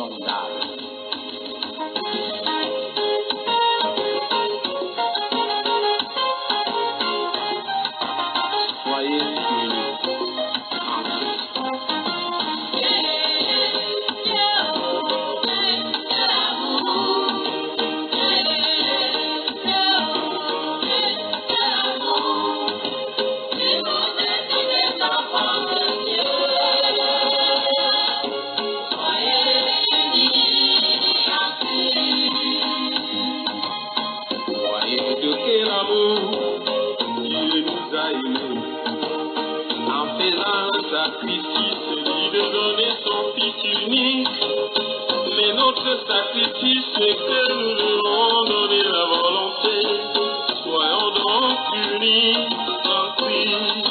insondable. Soyez unis en Christ. Voyez de quel amour il nous a aimés, en faisant un sacrifice, lui de donner son Fils unique. Mais notre sacrifice, c'est que nous devons donner la volonté. Soyons donc unis en Christ.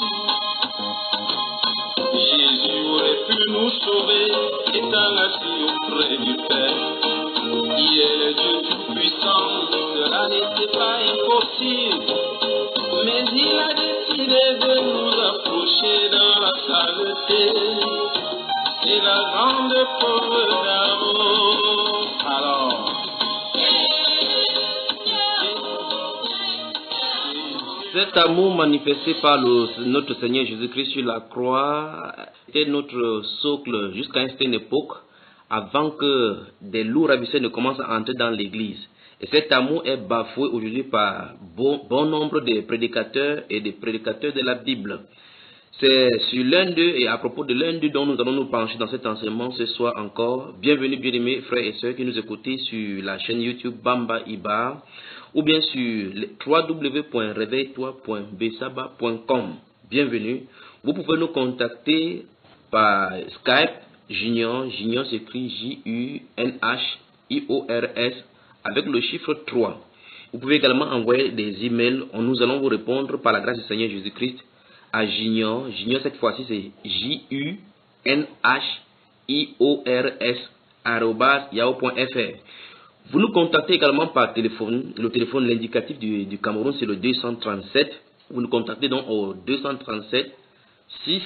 Jésus aurait pu nous sauver, étant assis auprès du Père. Il est le Dieu tout-puissant, cela n'était pas impossible. Mais il a décidé de nous approcher dans la sainteté. C'est la grande preuve d'amour. Alors, cet amour manifesté par notre Seigneur Jésus-Christ sur la croix était notre socle jusqu'à une certaine époque, avant que des loups ravisseurs ne commencent à entrer dans l'église. Et cet amour est bafoué aujourd'hui par bon nombre de prédicateurs et des prédicateurs de la Bible. C'est sur l'un d'eux et à propos de l'un d'eux dont nous allons nous pencher dans cet enseignement ce soir encore. Bienvenue bien-aimés frères et sœurs qui nous écoutez sur la chaîne YouTube Bamba Ibar ou bien sur www.reveilletoi.besaba.com. Bienvenue. Vous pouvez nous contacter par Skype Junior s'écrit J-U-N-H-I-O-R-S avec le chiffre 3. Vous pouvez également envoyer des emails. Nous allons vous répondre par la grâce du Seigneur Jésus-Christ à Junior cette fois-ci c'est JUNHIORS@yahoo.fr. Vous nous contactez également par téléphone. Le téléphone, l'indicatif du Cameroun, c'est le 237. Vous nous contactez donc au 237 6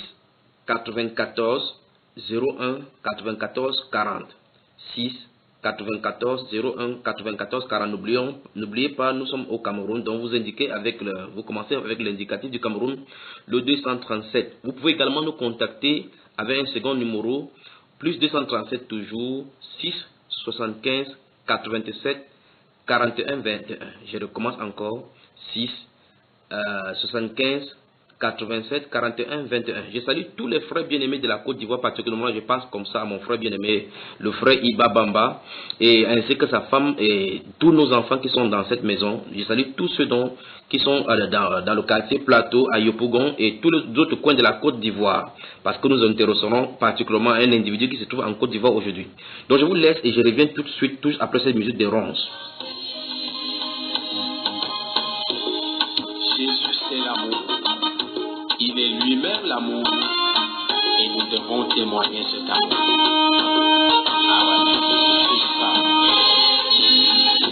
94 01 94 40 6 94 01 94 40. N'oubliez pas, nous sommes au Cameroun, donc vous commencez avec l'indicatif du Cameroun, le 237. Vous pouvez également nous contacter avec un second numéro, plus 237 toujours, 6 75 87 41 21. Je recommence encore, 6 75 87 41 21. Je salue tous les frères bien-aimés de la Côte d'Ivoire, particulièrement je pense comme ça à mon frère bien-aimé, le frère Iba Bamba, et ainsi que sa femme et tous nos enfants qui sont dans cette maison. Je salue tous ceux qui sont dans le quartier Plateau, à Yopougon et tous les autres coins de la Côte d'Ivoire, parce que nous intéresserons particulièrement un individu qui se trouve en Côte d'Ivoire aujourd'hui. Donc je vous laisse et je reviens tout de suite, tout après cette musique de Ronce. Jésus, c'est l'amour. Il est lui-même l'amour et nous devons témoigner cet amour. Ah ouais, c'est ça.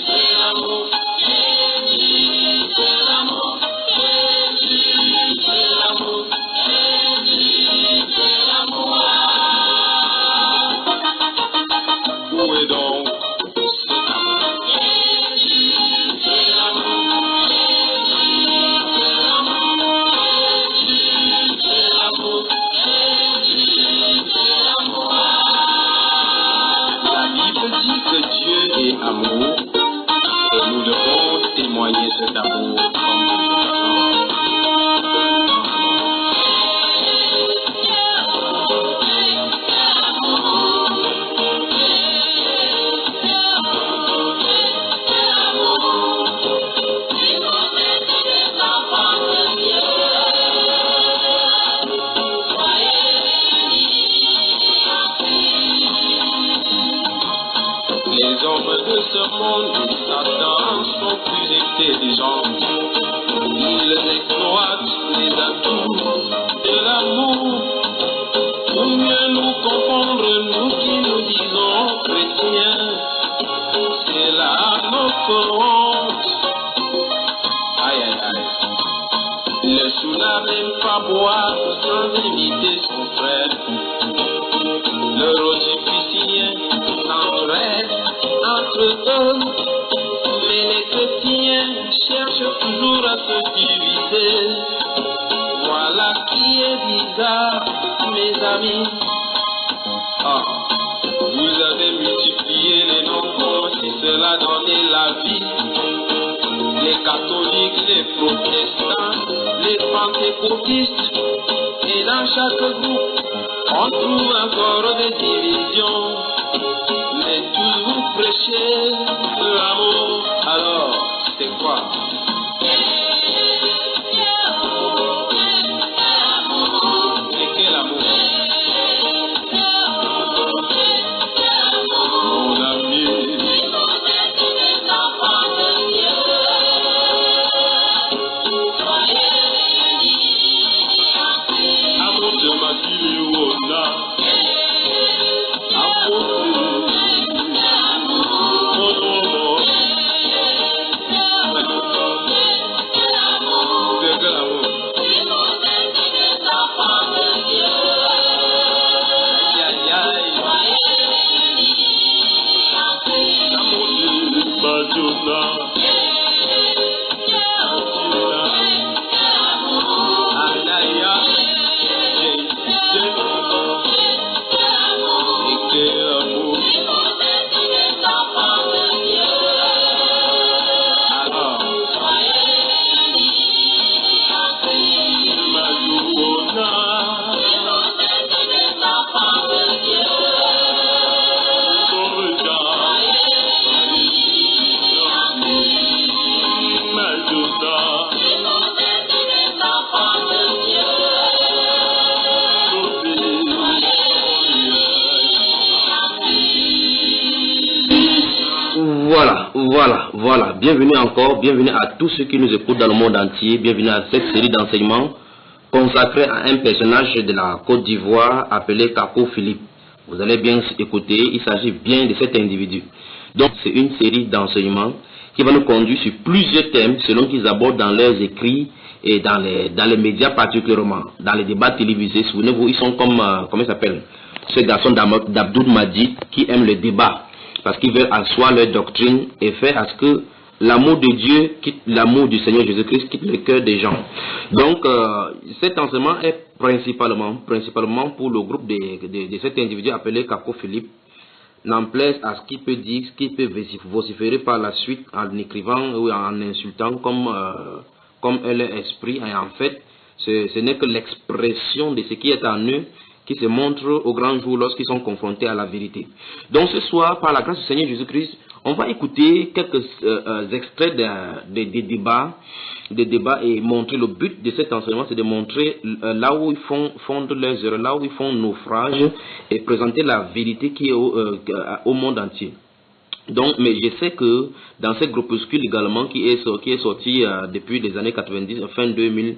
C'est l'amour. C'est l'amour. C'est l'amour. C'est l'amour. Où est donc cet amour? C'est l'amour. Dieu est amour et nous devons témoigner cet amour comme les hommes de ce monde et Satan sont plus intelligents. Ils exploitent les atouts de l'amour pour mieux nous confondre, nous qui nous disons chrétiens. C'est là notre honte. Aïe aïe aïe. Le soula n'aime pas boire sans inviter son frère. Le rosicrucien sans eux, mais les chrétiens cherchent toujours à se diviser. Voilà qui est bizarre, mes amis. Ah, vous avez multiplié les nombres, si cela donnait la vie. Les catholiques, les protestants, les pentecôtistes, et dans chaque groupe, on trouve encore des divisions. Mais tous vous prêchez l'amour, alors c'est quoi? C'est quel amour? Mon ami, amour de ma Diléona, amour c'est quel amour? Aïe, aïe, aïe. Amour de Madonna. Anaya. Et quel amour. Alors, Madonna. Voilà. Bienvenue encore, bienvenue à tous ceux qui nous écoutent dans le monde entier, bienvenue à cette série d'enseignements consacrée à un personnage de la Côte d'Ivoire appelé Kako Philippe. Vous allez bien écouter, il s'agit bien de cet individu. Donc c'est une série d'enseignements qui va nous conduire sur plusieurs thèmes selon qu'ils abordent dans leurs écrits et dans les médias particulièrement, dans les débats télévisés. Souvenez-vous, ils sont comme, comment ils s'appellent, ce garçon d'Abdoul Majid qui aiment le débat. Parce qu'ils veulent asseoir leur doctrine et faire à ce que l'amour de Dieu quitte l'amour du Seigneur Jésus-Christ, quitte le cœur des gens. Donc, cet enseignement est principalement pour le groupe de cet individu appelé Kako Philippe, n'en plaise à ce qu'il peut dire, ce qu'il peut vociférer par la suite en écrivant ou en insultant comme est leur esprit. Et en fait, ce n'est que l'expression de ce qui est en eux qui se montre au grand jour lorsqu'ils sont confrontés à la vérité. Donc ce soir, par la grâce du Seigneur Jésus-Christ, on va écouter quelques extraits des débats et montrer le but de cet enseignement, c'est de montrer là où ils fondent leurs erreurs, là où ils font naufrage et présenter la vérité qui est au monde entier. Donc, mais je sais que dans ce groupuscule également qui est sorti depuis les années 90, fin 2000,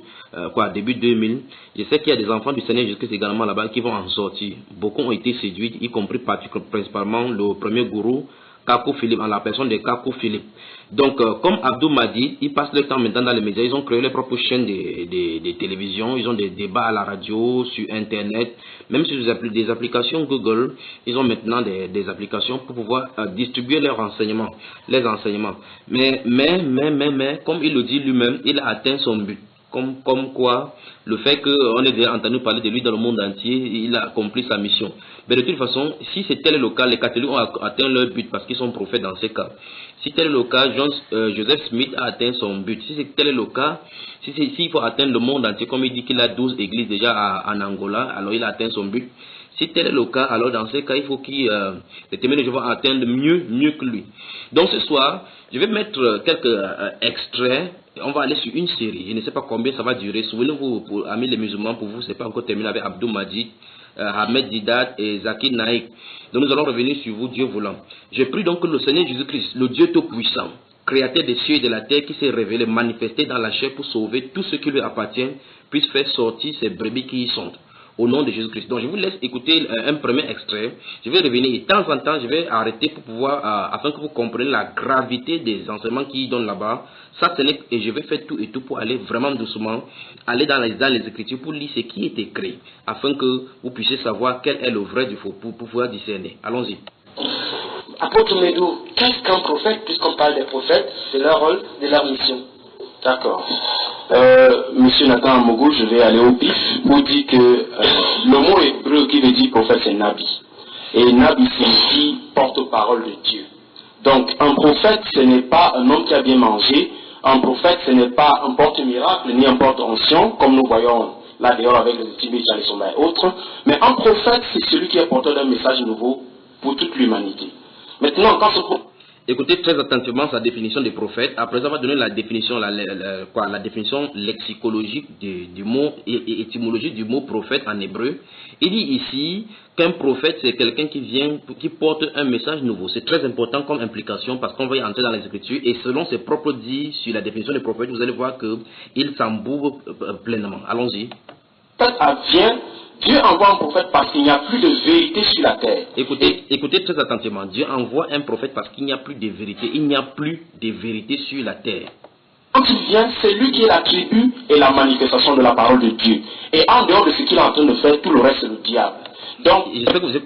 début 2000, je sais qu'il y a des enfants du Seigneur Jésus-Christ également là-bas qui vont en sortir. Beaucoup ont été séduits, y compris principalement le premier gourou, Kako Philippe, en la personne de Kako Philippe. Donc, comme Abdou m'a dit, ils passent le temps maintenant dans les médias, ils ont créé leurs propres chaînes de télévision, ils ont des débats à la radio, sur Internet, même sur des applications Google, ils ont maintenant des applications pour pouvoir distribuer leurs enseignements, Mais, comme il le dit lui-même, il a atteint son but. Comme quoi, le fait qu'on ait déjà entendu parler de lui dans le monde entier, il a accompli sa mission. Mais de toute façon, si c'était le cas, les catholiques ont atteint leur but parce qu'ils sont prophètes dans ces cas. Si tel est le cas, Joseph Smith a atteint son but. Si tel est le cas, s'il faut atteindre le monde entier, comme il dit qu'il a 12 églises déjà en Angola, alors il a atteint son but. Si tel est le cas, alors dans ces cas, il faut qu'il les témoins de Jéhovah atteignent mieux que lui. Donc ce soir, je vais mettre quelques extraits. On va aller sur une série. Je ne sais pas combien ça va durer. Souvenez-vous, amis les musulmans, pour vous, c'est pas encore terminé avec Abdou Majid, Ahmed Didat et Zakir Naïk. Donc nous allons revenir sur vous, Dieu voulant. Je prie donc que le Seigneur Jésus-Christ, le Dieu Tout-Puissant, Créateur des cieux et de la terre, qui s'est révélé, manifesté dans la chair pour sauver tout ce qui lui appartient, puisse faire sortir ces brebis qui y sont. Au nom de Jésus-Christ. Donc je vous laisse écouter un premier extrait. Je vais revenir de temps en temps, je vais arrêter pour pouvoir, afin que vous compreniez la gravité des enseignements qu'ils donnent là-bas. Et je vais faire tout et tout pour aller vraiment doucement, aller dans les Écritures pour lire ce qui est écrit, afin que vous puissiez savoir quel est le vrai du faux, pour pouvoir discerner. Allons-y. Apôtre Médou, qu'est-ce qu'un prophète, puisqu'on parle des prophètes, de leur rôle, de leur mission? D'accord. Monsieur Nathan Amogo, je vais aller au pif pour dire que le mot hébreu qui veut dire prophète, c'est Nabi. Et Nabi signifie porte-parole de Dieu. Donc, un prophète, ce n'est pas un homme qui a bien mangé. Un prophète, ce n'est pas un porte-miracle, ni un porte-onction, comme nous voyons là dehors avec les Tibet, et autres. Mais un prophète, c'est celui qui est porteur d'un message nouveau pour toute l'humanité. Maintenant, quand ce prophète... Écoutez très attentivement sa définition des prophètes. Après avoir donné la définition, la définition lexicologique du mot et étymologique du mot prophète en hébreu, il dit ici qu'un prophète c'est quelqu'un qui porte un message nouveau. C'est très important comme implication parce qu'on va y entrer dans les Écritures et selon ses propres dits sur la définition des prophètes, vous allez voir qu'il s'embourbe pleinement. Allons-y. Dieu envoie un prophète parce qu'il n'y a plus de vérité sur la terre. Écoutez très attentivement. Dieu envoie un prophète parce qu'il n'y a plus de vérité. Il n'y a plus de vérité sur la terre. Quand il vient, c'est lui qui est l'attribut et la manifestation de la parole de Dieu. Et en dehors de ce qu'il est en train de faire, tout le reste c'est le diable. Donc,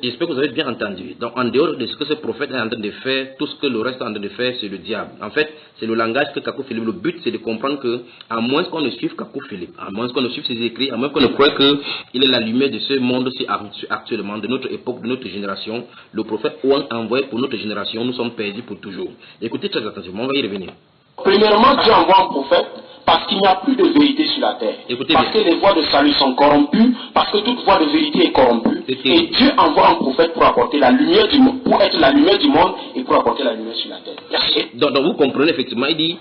j'espère que vous avez bien entendu. Donc, en dehors de ce que ce prophète est en train de faire, tout ce que le reste est en train de faire, c'est le diable. En fait, c'est le langage que Kakou Philippe. Le but, c'est de comprendre que, à moins qu'on ne suive Kakou Philippe, à moins qu'on ne suive ses écrits, à moins qu'on ne croie qu'il est la lumière de ce monde-ci actuellement, de notre époque, de notre génération, le prophète envoyé pour notre génération, nous sommes perdus pour toujours. Écoutez très attentivement, on va y revenir. Premièrement, Dieu envoie un prophète parce qu'il n'y a plus de vérité sur la terre. Écoutez parce bien. Que les voies de salut sont corrompues, parce que toute voie de vérité est corrompue. Et Dieu envoie un prophète pour apporter la lumière du monde, pour être la lumière du monde et pour apporter la lumière sur la terre. Merci. Donc vous comprenez effectivement, il dit,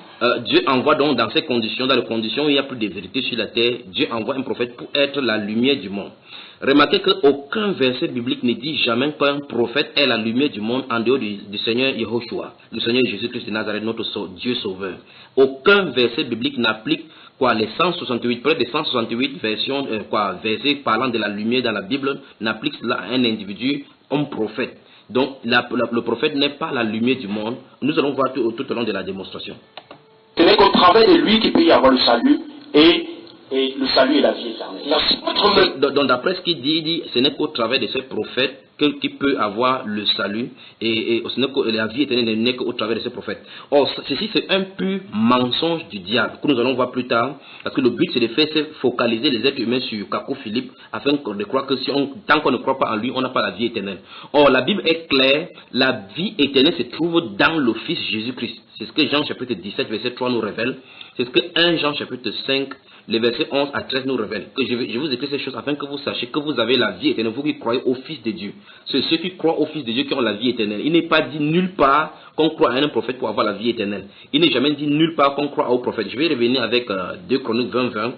Dieu envoie donc dans ces conditions, dans les conditions où il n'y a plus de vérité sur la terre, Dieu envoie un prophète pour être la lumière du monde. Remarquez qu'aucun verset biblique ne dit jamais qu'un prophète est la lumière du monde en dehors du Seigneur Yehoshua, du Seigneur Jésus-Christ de Nazareth, notre Dieu sauveur. Aucun verset biblique n'applique les 168, près de 168 versions, versets parlant de la lumière dans la Bible, n'applique cela à un individu, un prophète. Donc le prophète n'est pas la lumière du monde. Nous allons voir tout au long de la démonstration. Ce n'est qu'au travers de lui qu'il peut y avoir le salut et le salut et la vie éternelle. Donc d'après ce qu'il dit, il dit ce n'est qu'au travers de ce prophète qu'il peut avoir le salut et la vie éternelle n'est qu'au travers de ce prophète. Or, ceci c'est un pur mensonge du diable que nous allons voir plus tard parce que le but c'est de faire focaliser les êtres humains sur Kakou Philippe afin de croire que tant qu'on ne croit pas en lui, on n'a pas la vie éternelle. Or, la Bible est claire, la vie éternelle se trouve dans le Fils Jésus-Christ. C'est ce que Jean chapitre 17 verset 3 nous révèle. C'est ce que 1 Jean chapitre 5 les versets 11 à 13 nous révèlent que je vous écris ces choses afin que vous sachiez que vous avez la vie éternelle, vous qui croyez au Fils de Dieu. C'est ceux qui croient au Fils de Dieu qui ont la vie éternelle. Il n'est pas dit nulle part qu'on croit à un prophète pour avoir la vie éternelle. Il n'est jamais dit nulle part qu'on croit au prophète. Je vais revenir avec 2 Chroniques 20-20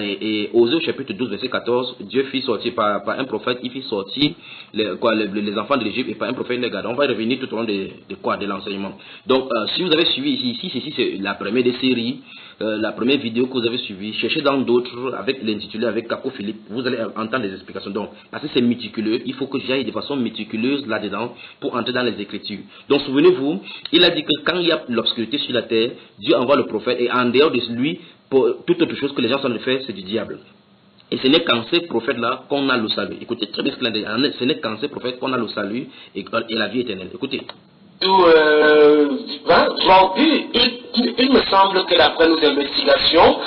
et Osée au chapitre 12 verset 14. Dieu fit sortir par un prophète, il fit sortir les enfants de l'Égypte et par un prophète les garde. On va revenir tout au long de l'enseignement. Donc si vous avez suivi ici, ceci c'est la première des séries. La première vidéo que vous avez suivie, cherchez dans d'autres avec l'intitulé avec Kakou Philippe, vous allez entendre des explications. Donc, parce que c'est méticuleux, il faut que j'aille de façon méticuleuse là-dedans pour entrer dans les Écritures. Donc, souvenez-vous, il a dit que quand il y a l'obscurité sur la terre, Dieu envoie le prophète et en dehors de lui, pour toute autre chose que les gens sont en train de faire, c'est du diable. Et ce n'est qu'en ces prophètes-là qu'on a le salut. Écoutez très bien ce qu'il a dit. Ce n'est qu'en ces prophètes qu'on a le salut et la vie éternelle. Écoutez. Il me semble que d'après nos investigations,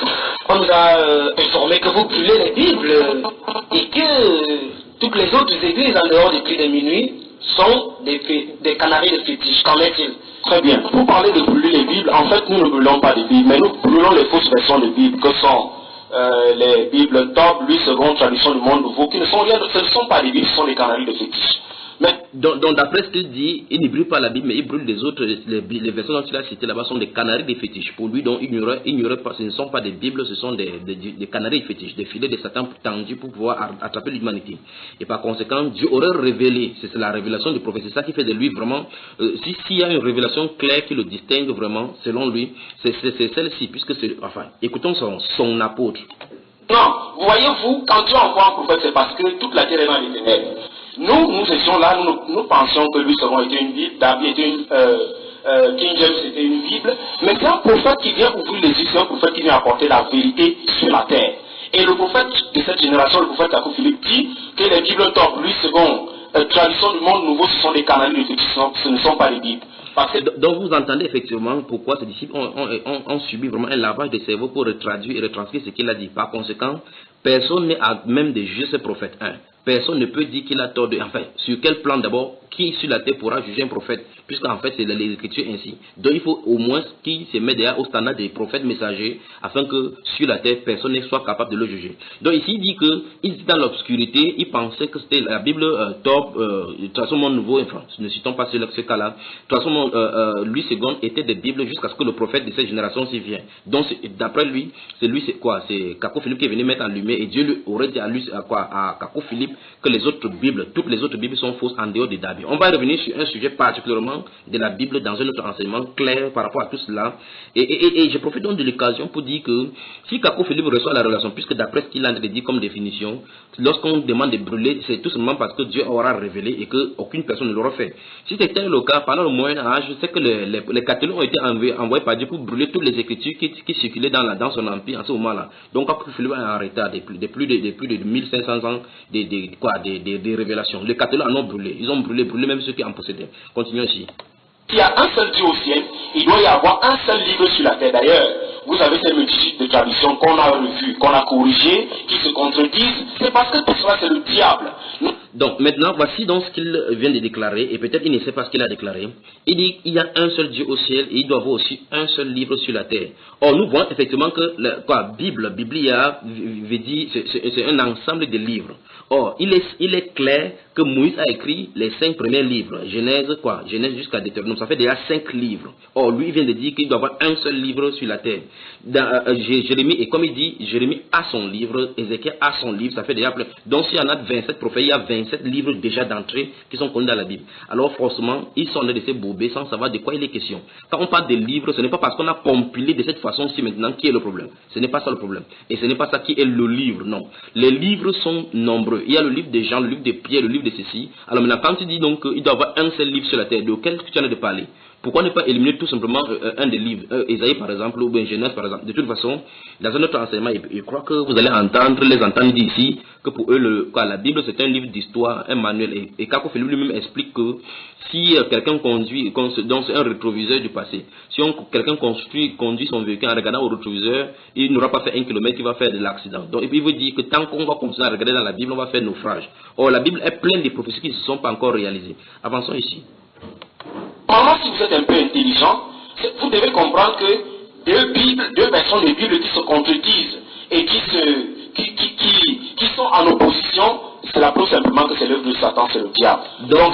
on nous a informé que vous brûlez les Bibles et que toutes les autres églises en dehors des cris de minuit sont des canaries de fétiche. Qu'en est-il? Très bien. Pour parler de brûler les Bibles, en fait nous ne brûlons pas les Bibles, mais nous brûlons les fausses versions de Bible que sont les Bibles top, lui, seconde, traduction du monde nouveau, qui ne sont rien, ce ne sont pas des Bibles, ce sont des canaries de fétiche. Donc d'après ce qu'il dit, il ne brûle pas la Bible, mais il brûle les autres, les versets dont il a cité là-bas sont des canaries des fétiches. Pour lui, donc, ignorait pas, ce ne sont pas des Bibles, ce sont des canaries fétiches, des filets de Satan tendus pour pouvoir attraper l'humanité. Et par conséquent, Dieu aurait révélé, c'est la révélation du prophète, c'est ça qui fait de lui vraiment, s'il y a une révélation claire qui le distingue vraiment, selon lui, c'est celle-ci, puisque c'est, enfin, écoutons son apôtre. Non, voyez-vous, quand Dieu envoie un prophète, c'est parce que toute la terre est dans les ténèbres. Nous étions là, nous pensions que lui seulement était une Bible, David était une King James était une Bible, mais c'est un prophète qui vient ouvrir les yeux, c'est un prophète qui vient apporter la vérité sur la terre. Et le prophète de cette génération, le prophète Kakou Philippe, dit que les Bibles top, lui second, traditions du monde nouveau, ce sont des canaux d'écriture, ce ne sont pas les Bibles. Donc vous entendez effectivement pourquoi ces disciples ont subi vraiment un lavage de cerveau pour traduire et retranscrire ce qu'il a dit. Par conséquent, personne n'est à même de juger ce prophète. Personne ne peut dire qu'il a tort. Enfin, sur quel plan d'abord, qui sur la terre pourra juger un prophète, puisqu'en fait c'est les Écritures ainsi. Donc il faut au moins qu'il se mette derrière au standard des prophètes messagers, afin que sur la terre personne ne soit capable de le juger. Donc ici il dit qu'il était dans l'obscurité, il pensait que c'était la Bible top, de toute façon monde nouveau, enfin ne citons pas ce cas-là. De toute façon Louis II était des Bibles jusqu'à ce que le prophète de cette génération s'y vienne. Donc d'après lui, c'est quoi? C'est Kako Philippe qui est venu mettre en lumière, et Dieu lui aurait dit à Kako Philippe que les autres Bibles, toutes les autres Bibles sont fausses en dehors des Dabi. On va revenir sur un sujet particulièrement de la Bible dans un autre enseignement clair par rapport à tout cela. Et je profite donc de l'occasion pour dire que si Kako Philippe reçoit la révélation, puisque d'après ce qu'il a dit comme définition, lorsqu'on demande de brûler, c'est tout simplement parce que Dieu aura révélé et qu'aucune personne ne l'aura fait. Si c'était le cas, pendant le Moyen-Âge, c'est que les catholiques ont été envoyés par Dieu pour brûler toutes les écritures qui circulaient dans son empire en ce moment-là. Donc Kako Philippe est en retard de plus de 1500 ans des révélations. Les catholiques en ont brûlé. Ils ont brûlé même ceux qui en possédaient. Continuons ici. S'il y a un seul Dieu au ciel, il doit y avoir un seul livre sur la terre. D'ailleurs, vous avez cette multitude de traditions qu'on a revues, qu'on a corrigées, qui se contredisent. C'est parce que tout cela, c'est le diable. Donc maintenant, voici donc ce qu'il vient de déclarer, et peut-être il ne sait pas ce qu'il a déclaré. Il dit qu'il y a un seul Dieu au ciel, et il doit avoir aussi un seul livre sur la terre. Or, nous voyons effectivement que Biblia, veut dire, c'est un ensemble de livres. Or, il est clair que Moïse a écrit les 5 premiers livres, Genèse jusqu'à Deutéronome, ça fait déjà 5 livres. Or, lui, il vient de dire qu'il doit avoir un seul livre sur la terre. Jérémie, et comme il dit, Jérémie a son livre, Ézéchiel a son livre, ça fait déjà plein. Donc, s'il y en a 27 prophètes, il y a 27 livres déjà d'entrée qui sont connus dans la Bible. Alors, forcément, ils sont de ces bobés sans savoir de quoi il est question. Quand on parle de livres, ce n'est pas parce qu'on a compilé de cette façon-ci maintenant qui est le problème. Ce n'est pas ça le problème. Et ce n'est pas ça qui est le livre, non. Les livres sont nombreux. Il y a le livre de Jean, le livre de Pierre, le livre de ceci. Alors maintenant, quand tu dis donc qu'il doit y avoir un seul livre sur la terre, de quel tu en as de parler? Pourquoi ne pas éliminer tout simplement un des livres, Ésaïe par exemple, ou bien Genèse par exemple? De toute façon, dans un autre enseignement, je crois que vous allez les entendre dire ici, que pour eux, la Bible c'est un livre d'histoire, un manuel. Et Kako Philippe lui-même explique que si quelqu'un conduit, donc c'est un rétroviseur du passé, si quelqu'un conduit son véhicule en regardant au rétroviseur, il n'aura pas fait 1 kilomètre, il va faire de l'accident. Donc il veut dire que tant qu'on va continuer à regarder dans la Bible, on va faire naufrage. Or la Bible est pleine de prophéties qui ne se sont pas encore réalisées. Avançons ici. Normalement, si vous êtes un peu intelligent, vous devez comprendre que deux versions de Bible qui se contredisent et qui sont en opposition, cela prouve simplement que c'est l'œuvre de Satan, c'est le diable. Donc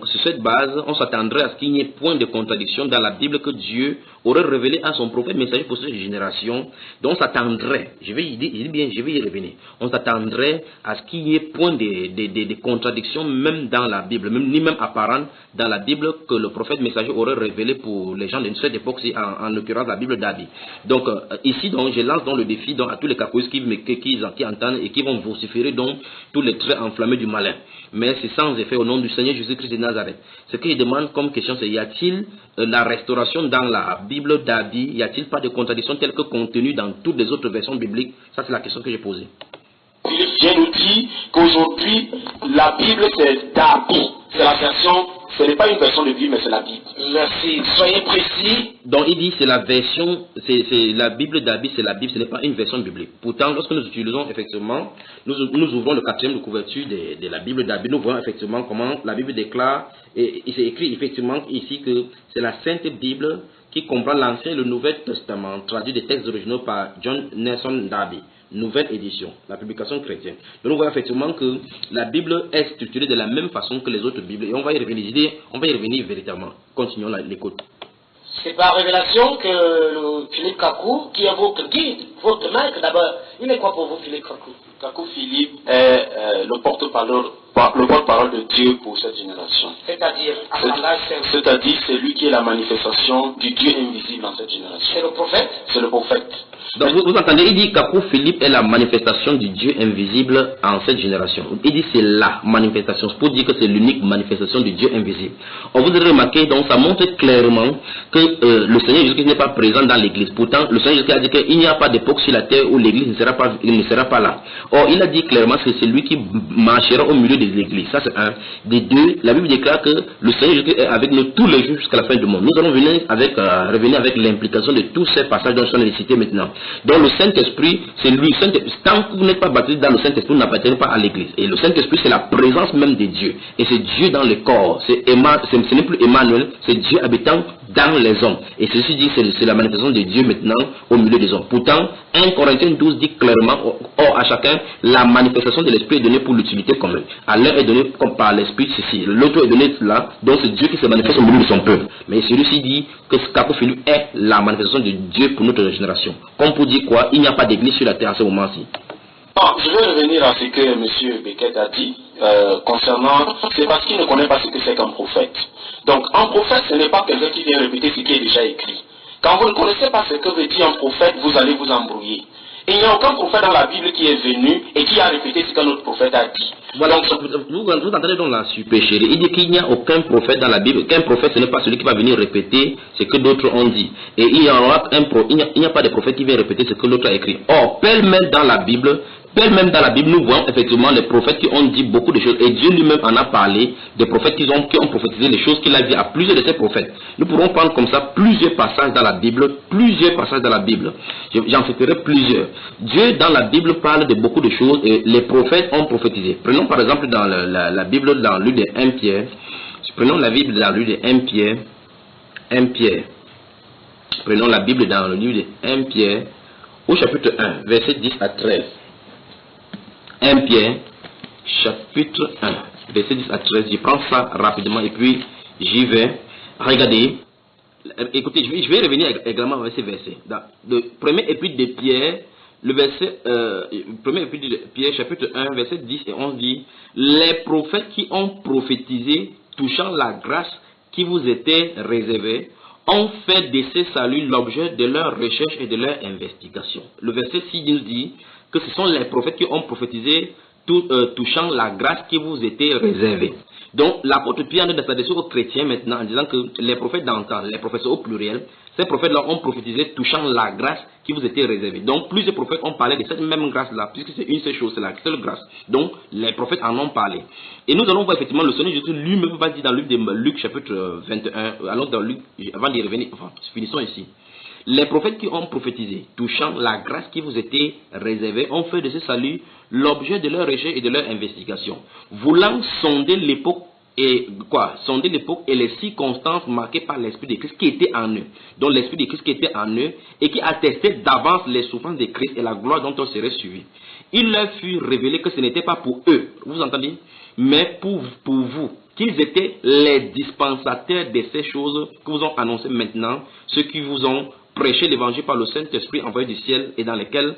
sur cette base, on s'attendrait à ce qu'il n'y ait point de contradiction dans la Bible que Dieu aurait révélé à son prophète messager pour cette génération. Donc on s'attendrait, je vais y revenir, on s'attendrait à ce qu'il n'y ait point de contradiction même dans la Bible, ni même apparente dans la Bible que le prophète messager aurait révélé pour les gens de cette époque, en l'occurrence la Bible d'Abi. Donc ici, donc, je lance donc le défi donc, à tous les catholiques qui entendent et qui vont vociférer donc tous les traits enflammés du malin. Mais c'est sans effet au nom du Seigneur Jésus-Christ de Nazareth. Ce que je demande comme question, c'est y a-t-il la restauration dans la Bible d'Abi? Y a-t-il pas de contradiction telle que contenue dans toutes les autres versions bibliques? Ça, c'est la question que j'ai posée. Il vient nous dire qu'aujourd'hui, la Bible c'est d'Abi. C'est la version, ce n'est pas une version de Bible, mais c'est la Bible. Merci, soyez précis. Donc il dit c'est la version, c'est la Bible d'Abi, c'est la Bible, ce n'est pas une version biblique. Pourtant, lorsque nous utilisons effectivement, nous ouvrons le 4e de couverture de la Bible d'Abi, nous voyons effectivement comment la Bible déclare, et il s'est écrit effectivement ici que c'est la Sainte Bible qui comprend l'Ancien et le Nouvel Testament, traduit des textes originaux par John Nelson Darby. Nouvelle édition, la publication chrétienne. Donc nous voyons effectivement que la Bible est structurée de la même façon que les autres Bibles. Et on va y revenir véritablement. Continuons l'écoute. C'est par révélation que Philippe Kakou, qui est votre guide, votre maître d'abord, il est quoi pour vous Philippe Kakou? Kakou Philippe est le porte-parole de Dieu pour cette génération. C'est-à-dire, c'est lui qui est la manifestation du Dieu invisible dans cette génération. C'est le prophète? C'est le prophète. Donc vous entendez, il dit Kakou Philippe est la manifestation du Dieu invisible en cette génération. Il dit c'est la manifestation, c'est pour dire que c'est l'unique manifestation du Dieu invisible. On voudrait remarquer, donc ça montre clairement que le Seigneur Jésus-Christ n'est pas présent dans l'église. Pourtant, le Seigneur Jésus-Christ a dit qu'il n'y a pas d'époque époque sur la terre où l'église ne sera pas là. Or, il a dit clairement que c'est lui qui marchera au milieu de l'église. Ça, c'est un. Des deux, la Bible déclare que le Seigneur Jésus est avec nous tous les jours jusqu'à la fin du monde. Nous allons revenir avec l'implication de tous ces passages dont je suis cité maintenant. Donc, le Saint-Esprit, c'est lui. Tant que vous n'êtes pas baptisé dans le Saint-Esprit, vous n'appartenez pas à l'église. Et le Saint-Esprit, c'est la présence même de Dieu. Et c'est Dieu dans le corps. Ce n'est plus Emmanuel, c'est Dieu habitant dans les hommes. Et ceci dit, c'est la manifestation de Dieu maintenant au milieu des hommes. Pourtant, 1 Corinthiens 12 dit clairement, or à chacun, la manifestation de l'Esprit est donnée pour l'utilité commune. À l'un est donné comme par l'Esprit ceci, l'autre est donné cela, donc c'est Dieu qui se manifeste au milieu de son peuple. Mais celui-ci dit que ce Cacophilie est la manifestation de Dieu pour notre génération. Comme pour dire quoi, il n'y a pas d'église sur la terre à ce moment-ci. Bon, je vais revenir à ce que M. Beckett a dit concernant, c'est parce qu'il ne connaît pas ce que c'est qu'un prophète. Donc, un prophète, ce n'est pas quelqu'un qui vient répéter ce qui est déjà écrit. Quand vous ne connaissez pas ce que veut dire un prophète, vous allez vous embrouiller. Et il n'y a aucun prophète dans la Bible qui est venu et qui a répété ce qu'un autre prophète a dit. Voilà, vous entendez donc la supercherie. Il dit qu'il n'y a aucun prophète dans la Bible. Qu'un prophète, ce n'est pas celui qui va venir répéter ce que d'autres ont dit. Et il n'y a pas de prophète qui vient répéter ce que l'autre a écrit. Or, pêle-mêle dans la Bible, nous voyons effectivement les prophètes qui ont dit beaucoup de choses. Et Dieu lui-même en a parlé des prophètes qui ont prophétisé les choses qu'il a dit à plusieurs de ces prophètes. Nous pourrons prendre comme ça plusieurs passages dans la Bible. J'en citerai plusieurs. Dieu dans la Bible parle de beaucoup de choses et les prophètes ont prophétisé. Prenons par exemple dans la Bible dans le livre de 1 Pierre. Prenons la Bible dans le livre de 1 Pierre. 1 Pierre. Prenons la Bible dans le livre de 1 Pierre au chapitre 1, verset 10 à 13. 1 Pierre, chapitre 1, verset 10 à 13. Je prends ça rapidement et puis j'y vais. Regardez. Écoutez, je vais revenir également avec ces versets. Dans le premier épître de Pierre, le verset, premier épître de Pierre, chapitre 1, verset 10 et 11 dit: les prophètes qui ont prophétisé touchant la grâce qui vous était réservée ont fait de ces saluts l'objet de leur recherche et de leur investigation. Le verset 6 nous dit que ce sont les prophètes qui ont prophétisé touchant la grâce qui vous était réservée. Donc l'apôtre Pierre ne s'adresse aux chrétiens maintenant en disant que les prophètes d'antan, les prophètes au pluriel, ces prophètes-là ont prophétisé touchant la grâce qui vous était réservée. Donc plusieurs prophètes ont parlé de cette même grâce-là, puisque c'est une seule chose, c'est la seule grâce. Donc les prophètes en ont parlé. Et nous allons voir effectivement le Seigneur Jésus lui-même va dire dans le livre de Luc chapitre 21, allons dans Luc, avant d'y revenir, enfin finissons ici. Les prophètes qui ont prophétisé, touchant la grâce qui vous était réservée, ont fait de ce salut l'objet de leur recherche et de leur investigation, voulant sonder l'époque et les circonstances marquées par l'Esprit de Christ qui était en eux. Donc l'Esprit de Christ qui était en eux et qui attestait d'avance les souffrances de Christ et la gloire dont on serait suivi. Il leur fut révélé que ce n'était pas pour eux, vous entendez, mais pour vous, qu'ils étaient les dispensateurs de ces choses que vous ont annoncées maintenant, ceux qui vous ont prêché l'évangile par le Saint-Esprit envoyé du ciel et dans lesquels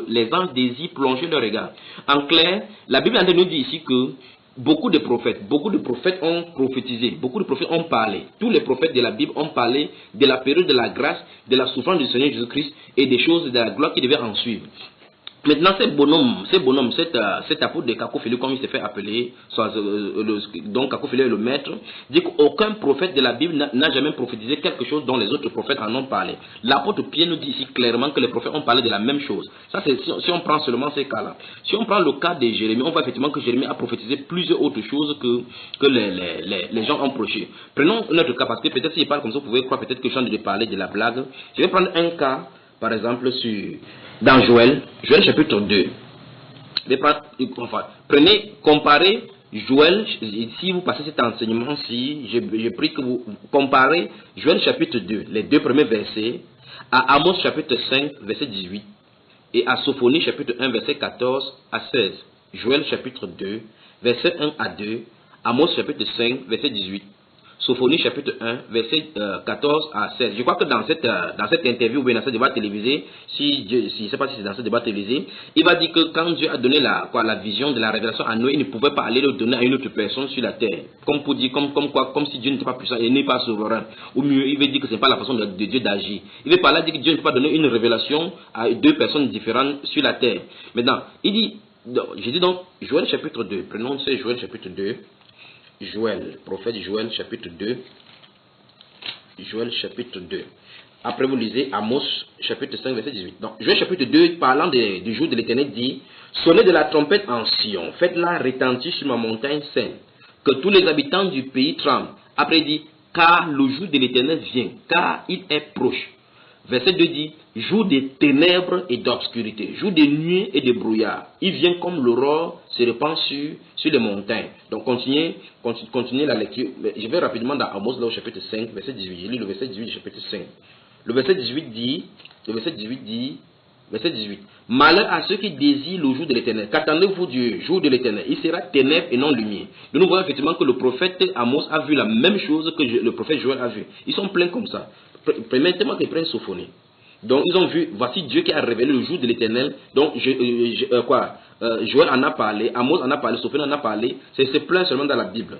les anges désirent plonger leur regard. En clair, la Bible nous dit ici que beaucoup de prophètes ont prophétisé, beaucoup de prophètes ont parlé. Tous les prophètes de la Bible ont parlé de la période de la grâce, de la souffrance du Seigneur Jésus-Christ et des choses de la gloire qui devaient en suivre. Maintenant, cet apôtre de Cacophilie, comme il s'est fait appeler, donc Cacophilie est le maître, dit qu'aucun prophète de la Bible n'a jamais prophétisé quelque chose dont les autres prophètes en ont parlé. L'apôtre Pierre nous dit ici clairement que les prophètes ont parlé de la même chose. Ça, c'est si on prend seulement ces cas-là. Si on prend le cas de Jérémie, on voit effectivement que Jérémie a prophétisé plusieurs autres choses que les gens ont prêché. Prenons notre cas, parce que peut-être s'il parle comme ça, vous pouvez croire peut-être que je suis en train de parler de la blague. Je vais prendre un cas, par exemple, dans Joël chapitre 2. Comparez Joël, si vous passez cet enseignement-ci, je prie que vous comparez Joël chapitre 2, les deux premiers versets, à Amos chapitre 5, verset 18, et à Sophonie chapitre 1, verset 14 à 16. Joël chapitre 2, verset 1 à 2, Amos chapitre 5, verset 18. Sophonie chapitre 1, verset 14 à 16. Je crois que dans cette interview ou dans ce débat télévisé, je ne sais pas si c'est dans ce débat télévisé, il va dire que quand Dieu a donné la vision de la révélation à Noé, il ne pouvait pas aller le donner à une autre personne sur la terre. Comme pour dire, comme si Dieu n'était pas puissant et n'est pas souverain. Ou mieux, il veut dire que ce n'est pas la façon de Dieu d'agir. Il veut par là dire que Dieu ne peut pas donner une révélation à deux personnes différentes sur la terre. Maintenant, il dit, je dis donc, Joël chapitre 2, prenons Joël chapitre 2. Joël, prophète Joël chapitre 2. Joël chapitre 2. Après, vous lisez Amos, chapitre 5, verset 18. Donc, Joël, chapitre 2, parlant du jour de l'Éternel, dit: sonnez de la trompette en Sion, faites-la retentir sur ma montagne sainte, que tous les habitants du pays tremblent. Après, il dit: car le jour de l'Éternel vient, car il est proche. Verset 2 dit: jour de ténèbres et d'obscurité, jour de nuit et de brouillard. Il vient comme l'aurore se répand sur les montagnes. Donc continuez la lecture. Je vais rapidement dans Amos, là au chapitre 5, verset 18. Je lis le verset 18 du chapitre 5. Le verset 18 dit, verset 18. Malheur à ceux qui désirent le jour de l'Éternel. Qu'attendez-vous du jour de l'Éternel? Il sera ténèbres et non lumière. Nous voyons effectivement que le prophète Amos a vu la même chose que le prophète Joël a vu. Ils sont pleins comme ça. Premièrement qu'ils prennent Sophonie. Donc ils ont vu, voici Dieu qui a révélé le jour de l'Éternel. Donc Joël en a parlé, Amos en a parlé, Sophonie en a parlé. C'est plein seulement dans la Bible.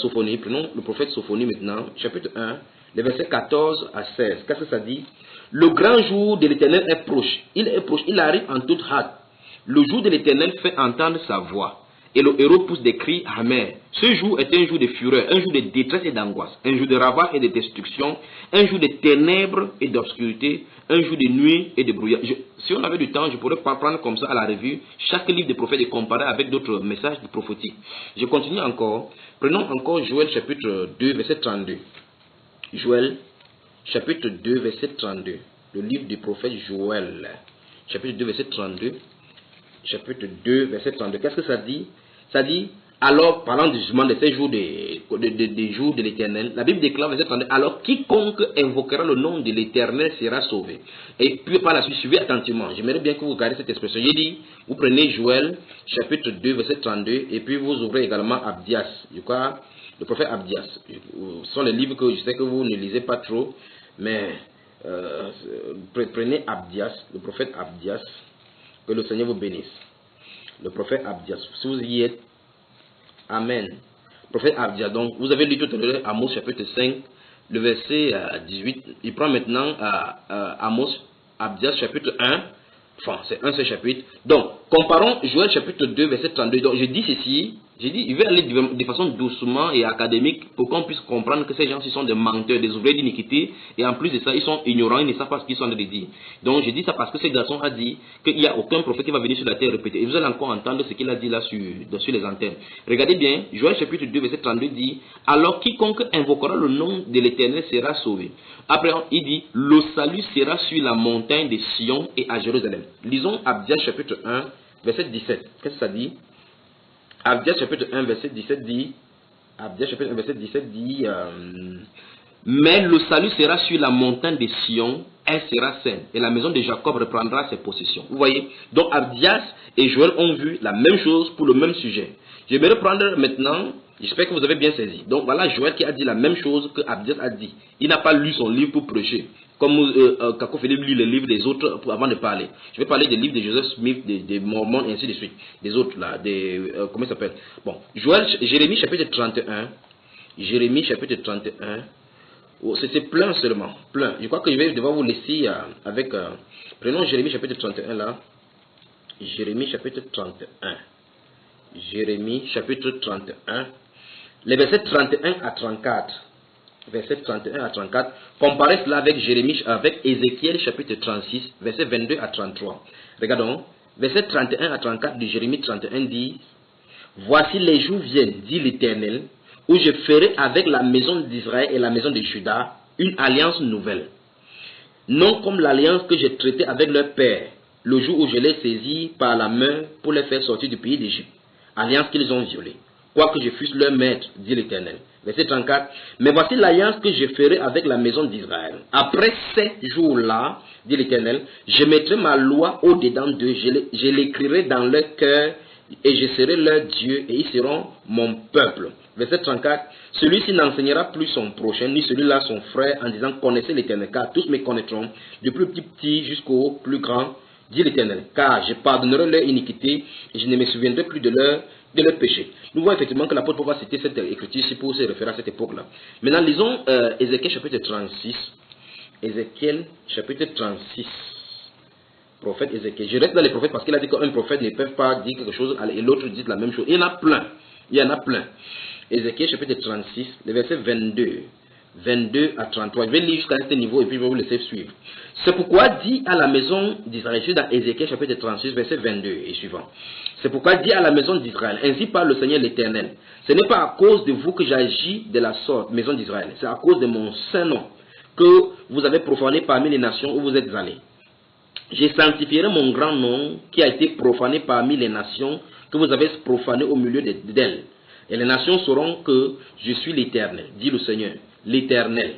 Sophonie, prenons le prophète Sophonie maintenant, chapitre 1, les versets 14 à 16. Qu'est-ce que ça dit? Le grand jour de l'Éternel est proche. Il est proche, il arrive en toute hâte. Le jour de l'Éternel fait entendre sa voix. Et le héros pousse des cris amers. Ce jour est un jour de fureur, un jour de détresse et d'angoisse, un jour de ravage et de destruction, un jour de ténèbres et d'obscurité, un jour de nuit et de brouillard. Si on avait du temps, je pourrais prendre comme ça à la revue chaque livre des prophètes et comparer avec d'autres messages prophétiques. Je continue encore. Prenons encore Joël chapitre 2, verset 32. Joël chapitre 2, verset 32. Le livre du prophète Joël. Chapitre 2, verset 32. Chapitre 2, verset 32. Qu'est-ce que ça dit? Ça dit, alors, parlant du jugement de ces jours des jours de l'Éternel, la Bible déclare, verset 32, alors quiconque invoquera le nom de l'Éternel sera sauvé. Et puis par la suite, suivez attentivement. J'aimerais bien que vous regardez cette expression. J'ai dit, vous prenez Joël, chapitre 2, verset 32, et puis vous ouvrez également Abdias. Je crois, le prophète Abdias. Ce sont les livres que je sais que vous ne lisez pas trop, mais prenez Abdias, le prophète Abdias. Que le Seigneur vous bénisse. Le prophète Abdias. Si vous y êtes, amen. Prophète Abdias. Donc, vous avez lu tout à l'heure Amos chapitre 5, le verset 18. Il prend maintenant Amos, Abdias chapitre 1. Enfin, c'est un seul chapitre. Donc, comparons Joël chapitre 2, verset 32. Donc, je dis ceci. J'ai dit, il va aller de façon doucement et académique pour qu'on puisse comprendre que ces gens-ci sont des menteurs, des ouvriers d'iniquité. Et en plus de ça, ils sont ignorants, ils ne savent pas ce qu'ils sont en train de dire. Donc, je dis ça parce que ce garçon a dit qu'il n'y a aucun prophète qui va venir sur la terre répéter. Et vous allez encore entendre ce qu'il a dit là sur les antennes. Regardez bien, Joël chapitre 2, verset 32 dit, alors quiconque invoquera le nom de l'Éternel sera sauvé. Après, il dit, le salut sera sur la montagne de Sion et à Jérusalem. Lisons Abdias chapitre 1, verset 17. Qu'est-ce que ça dit? Abdias chapitre 1, verset 17 dit, mais le salut sera sur la montagne de Sion, elle sera saine, et la maison de Jacob reprendra ses possessions. Vous voyez? Donc Abdias et Joël ont vu la même chose pour le même sujet. Je vais reprendre maintenant, j'espère que vous avez bien saisi. Donc voilà Joël qui a dit la même chose que Abdias a dit. Il n'a pas lu son livre pour prêcher. Comme Kako Philippe lit les livres des autres avant de parler. Je vais parler des livres de Joseph Smith, des Mormons et ainsi de suite. Des autres là, comment ça s'appelle? Bon, Jérémie chapitre 31. Jérémie chapitre 31. Oh, c'est plein seulement, plein. Je crois que je vais devoir vous laisser avec... prenons Jérémie chapitre 31 là. Jérémie chapitre 31. Jérémie chapitre 31. Les versets 31 à 34. Verset 31 à 34. Comparez cela avec Ézéchiel chapitre 36, verset 22 à 33. Regardons. Verset 31 à 34 de Jérémie 31 dit, voici les jours viennent, dit l'Éternel, où je ferai avec la maison d'Israël et la maison de Juda une alliance nouvelle. Non comme l'alliance que j'ai traitée avec leur père, le jour où je les saisis par la main pour les faire sortir du pays d'Égypte. Alliance qu'ils ont violée. Quoique je fusse leur maître, dit l'Éternel. Verset 34. Mais voici l'alliance que je ferai avec la maison d'Israël. Après ces jours-là, dit l'Éternel, je mettrai ma loi au-dedans d'eux, je l'écrirai dans leur cœur, et je serai leur Dieu, et ils seront mon peuple. Verset 34. Celui-ci n'enseignera plus son prochain, ni celui-là son frère, en disant, connaissez l'Éternel, car tous me connaîtront, du plus petit jusqu'au plus grand, dit l'Éternel. Car je pardonnerai leur iniquité, et je ne me souviendrai plus de leur péché. Nous voyons effectivement que l'apôtre Paul va citer cette écriture ici pour se référer à cette époque-là. Maintenant, lisons Ézéchiel chapitre 36. Ézéchiel chapitre 36. Prophète Ézéchiel. Je reste dans les prophètes parce qu'il a dit qu'un prophète ne peut pas dire quelque chose et l'autre dit la même chose. Il y en a plein. Il y en a plein. Ézéchiel chapitre 36, le verset 22. 22 à 33. Je vais lire jusqu'à ce niveau et puis je vais vous laisser suivre. C'est pourquoi dit à la maison d'Israël, je suis dans Ézéchiel chapitre 36, verset 22 et suivant. C'est pourquoi dit à la maison d'Israël, ainsi parle le Seigneur l'Éternel. Ce n'est pas à cause de vous que j'agis de la sorte, maison d'Israël. C'est à cause de mon saint nom que vous avez profané parmi les nations où vous êtes allés. Je sanctifierai mon grand nom qui a été profané parmi les nations que vous avez profané au milieu d'elles. Et les nations sauront que je suis l'Éternel, dit le Seigneur, l'Éternel.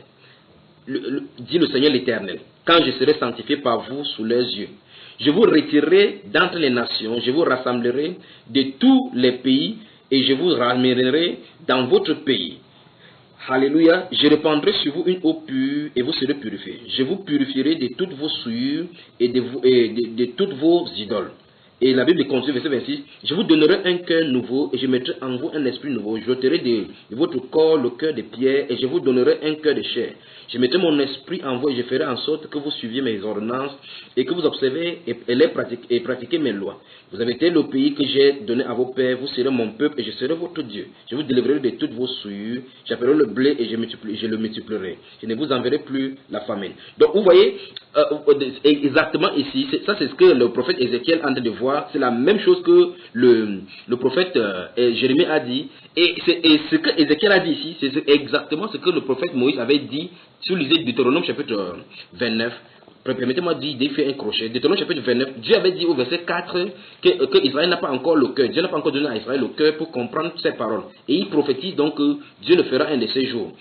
Dit le Seigneur l'Éternel, quand je serai sanctifié par vous sous leurs yeux. Je vous retirerai d'entre les nations, je vous rassemblerai de tous les pays et je vous ramènerai dans votre pays. Alléluia, je répandrai sur vous une eau pure et vous serez purifiés. Je vous purifierai de toutes vos souillures et de toutes vos idoles. Et la Bible continue, verset 26, je vous donnerai un cœur nouveau et je mettrai en vous un esprit nouveau. Je jeterai de votre corps le cœur de pierre et je vous donnerai un cœur de chair. Je mettrai mon esprit en vous et je ferai en sorte que vous suiviez mes ordonnances et que vous observez et pratiquez mes lois. Vous avez été le pays que j'ai donné à vos pères, vous serez mon peuple et je serai votre Dieu. Je vous délivrerai de toutes vos souillures, j'appellerai le blé et je le multiplierai. Je ne vous enverrai plus la famine. Donc vous voyez, exactement ici, ça c'est ce que le prophète Ézéchiel est en train de voir, c'est la même chose que le prophète Jérémie a dit, et ce que Ézéchiel a dit ici, c'est exactement ce que le prophète Moïse avait dit sur les Deutéronome chapitre 29. Permettez-moi de faire un crochet. Deutéronome chapitre 29, Dieu avait dit au verset 4 que Israël n'a pas encore le cœur. Dieu n'a pas encore donné à Israël le cœur pour comprendre ces paroles. Et il prophétise donc que Dieu le fera un de ces jours.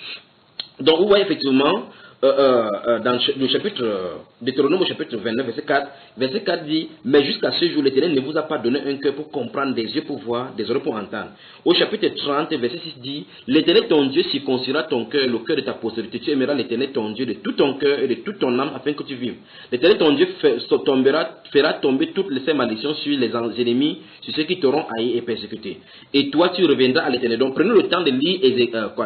Donc vous voyez effectivement, dans le chapitre Deutéronome chapitre 29, verset 4 dit, mais jusqu'à ce jour, l'Éternel ne vous a pas donné un cœur pour comprendre, des yeux pour voir, des oreilles pour entendre. Au chapitre 30, verset 6 dit, l'Éternel ton Dieu circoncira ton cœur, le cœur de ta postérité. Tu aimeras l'Éternel ton Dieu de tout ton cœur et de toute ton âme afin que tu vives. L'Éternel ton Dieu fera tomber toutes ces malédictions sur les ennemis, sur ceux qui t'auront haï et persécuté. Et toi, tu reviendras à l'Éternel. Donc prenez le temps de lire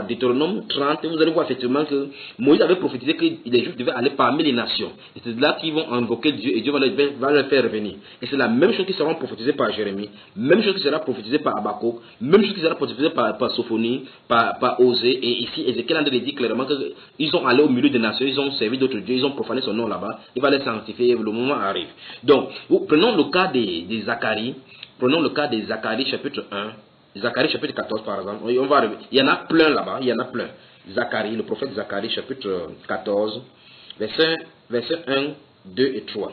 Deutéronome 30, et vous allez voir effectivement que Moïse avait prophétisé que les Juifs devaient aller parmi les nations. Et c'est là qu'ils vont invoquer Dieu et Dieu va les faire revenir. Et c'est la même chose qui sera prophétisée par Jérémie, même chose qui sera prophétisée par Habakkuk, même chose qui sera prophétisée par Sophonie, par Osée. Et ici, Ézéchiel a dit clairement qu'ils sont allés au milieu des nations, ils ont servi d'autres dieux, ils ont profané son nom là-bas. Il va les sanctifier et le moment arrive. Donc, prenons le cas des Zacharie. Prenons le cas des Zacharie chapitre 1. Zacharie chapitre 14 par exemple. Il y en a plein là-bas, il y en a plein. Zacharie, le prophète Zacharie chapitre 14, verset 1, 2 et 3.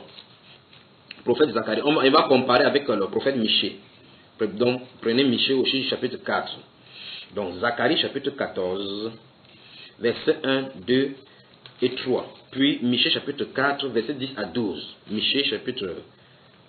Le prophète Zacharie, on va comparer avec le prophète Michée. Donc prenez Michée aussi chapitre 4. Donc Zacharie chapitre 14, verset 1, 2 et 3. Puis Michée chapitre 4, verset 10 à 12. Michée chapitre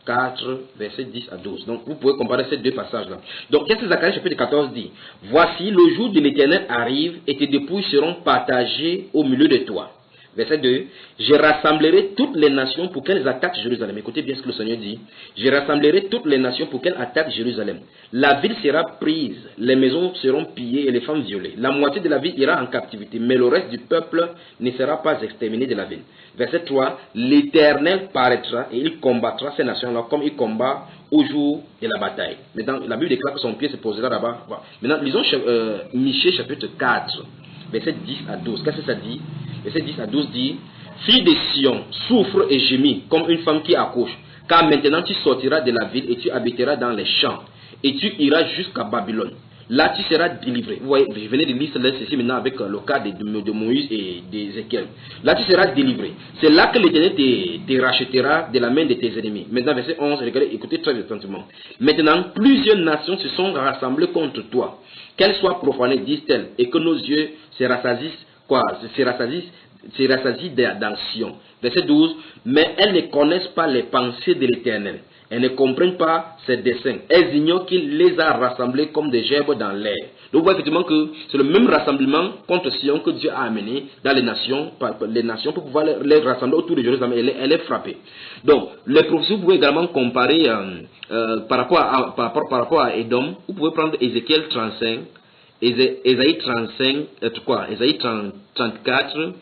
4, verset 10 à 12. Donc vous pouvez comparer ces deux passages-là. Donc qu'est-ce que Zacharie chapitre 14 dit? Voici le jour de l'Éternel arrive et tes dépouilles seront partagées au milieu de toi. Verset 2. Je rassemblerai toutes les nations pour qu'elles attaquent Jérusalem. Écoutez bien ce que le Seigneur dit. Je rassemblerai toutes les nations pour qu'elles attaquent Jérusalem. La ville sera prise, les maisons seront pillées et les femmes violées. La moitié de la ville ira en captivité, mais le reste du peuple ne sera pas exterminé de la ville. Verset 3. L'Éternel paraîtra et il combattra ces nations-là comme il combat au jour de la bataille. Maintenant, la Bible déclare que son pied se posera là-bas. Voilà. Maintenant, lisons Michée chapitre 4, verset 10 à 12. Qu'est-ce que ça dit? Verset 10 à 12 dit, fille de Sion, souffre et gémit comme une femme qui accouche, car maintenant tu sortiras de la ville et tu habiteras dans les champs, et tu iras jusqu'à Babylone. Là tu seras délivré. Vous voyez, je venais de lire ceci maintenant avec le cas de Moïse et d'Ézéchiel. Là tu seras délivré. C'est là que l'Éternel te rachètera de la main de tes ennemis. Maintenant verset 11, regardez, écoutez très attentivement. Maintenant plusieurs nations se sont rassemblées contre toi. Qu'elles soient profanées, disent-elles, et que nos yeux se rassasissent. Se rassasient dans Sion. Verset 12. Mais elles ne connaissent pas les pensées de l'Éternel. Elles ne comprennent pas ses desseins. Elles ignorent qu'il les a rassemblées comme des gerbes dans l'air. Donc vous voyez effectivement que c'est le même rassemblement contre Sion que Dieu a amené dans les nations pour pouvoir les rassembler autour de Jérusalem et les frapper. Donc les prophéties, vous pouvez également comparer par rapport à Édom. Vous pouvez prendre Ézéchiel 35. Ésaïe 35, Ésaïe 34,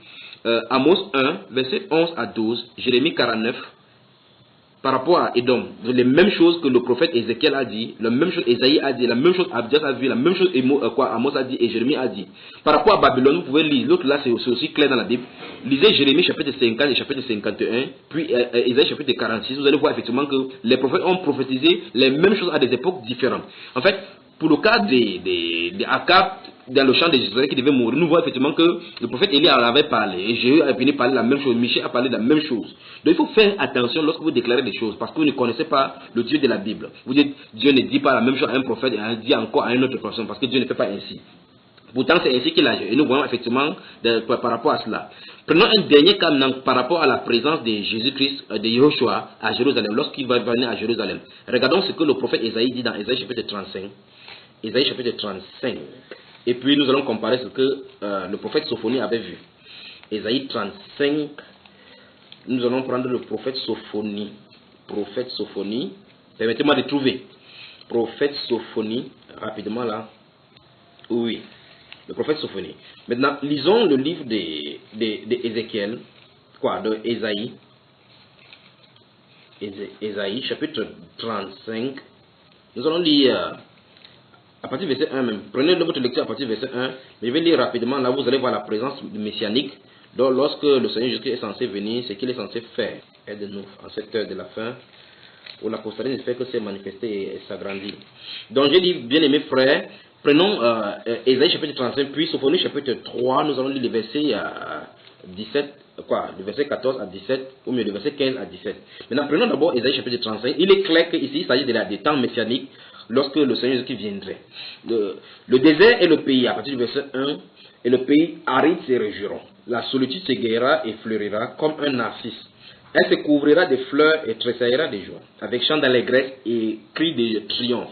Amos 1, verset 11 à 12, Jérémie 49, par rapport à Édom, les mêmes choses que le prophète Ézéchiel a dit, la même chose Ésaïe a dit, la même chose Abdias a vu, la même chose Amos a dit et Jérémie a dit. Par rapport à Babylone, vous pouvez lire, l'autre là c'est aussi clair dans la Bible. Lisez Jérémie chapitre 50 et chapitre 51, puis Ésaïe chapitre 46, vous allez voir effectivement que les prophètes ont prophétisé les mêmes choses à des époques différentes. En fait, pour le cas des Akab, dans le champ de Jérusalem qui devait mourir, nous voyons effectivement que le prophète Élie en avait parlé, et Jéhu a venu parler la même chose, Michée a parlé de la même chose. Donc il faut faire attention lorsque vous déclarez des choses, parce que vous ne connaissez pas le Dieu de la Bible. Vous dites, Dieu ne dit pas la même chose à un prophète et dit encore à une autre personne, parce que Dieu ne fait pas ainsi. Pourtant c'est ainsi qu'il agit, et nous voyons effectivement par rapport à cela. Prenons un dernier cas par rapport à la présence de Jésus-Christ, de Yahushua à Jérusalem, lorsqu'il va venir à Jérusalem. Regardons ce que le prophète Ésaïe dit dans Ésaïe chapitre 35. Ésaïe chapitre 35. Et puis nous allons comparer ce que le prophète Sophonie avait vu. Ésaïe 35. Nous allons prendre le prophète Sophonie. Prophète Sophonie. Permettez-moi de trouver. Prophète Sophonie. Rapidement là. Oui. Le prophète Sophonie. Maintenant, lisons le livre d'Ézéchiel. Quoi? De Ésaïe. Ésaïe chapitre 35. Nous allons lire à partir du verset 1 même. Prenez votre lecture à partir du verset 1. Mais je vais lire rapidement. Là, vous allez voir la présence messianique. Donc, lorsque le Seigneur Jésus est censé venir, c'est qu'il est censé faire. Aide-nous en cette heure de la fin, où l'apostolat ne fait que se manifester et s'agrandir. Donc, j'ai dit, bien-aimés frères, prenons Ésaïe chapitre 35, puis Sophonie chapitre 3. Nous allons lire les versets 17. Le verset 14 à 17, ou mieux le verset 15 à 17. Maintenant, prenons d'abord Ésaïe chapitre 35. Il est clair qu'ici, il s'agit des temps messianiques, lorsque le Seigneur Jésus viendrait. Le désert et le pays, à partir du verset 1, et le pays aride se réjouiront. La solitude s'égayera et fleurira comme un narcisse. Elle se couvrira de fleurs et tressaillera de joie, avec chant d'allégresse et cris de triomphe.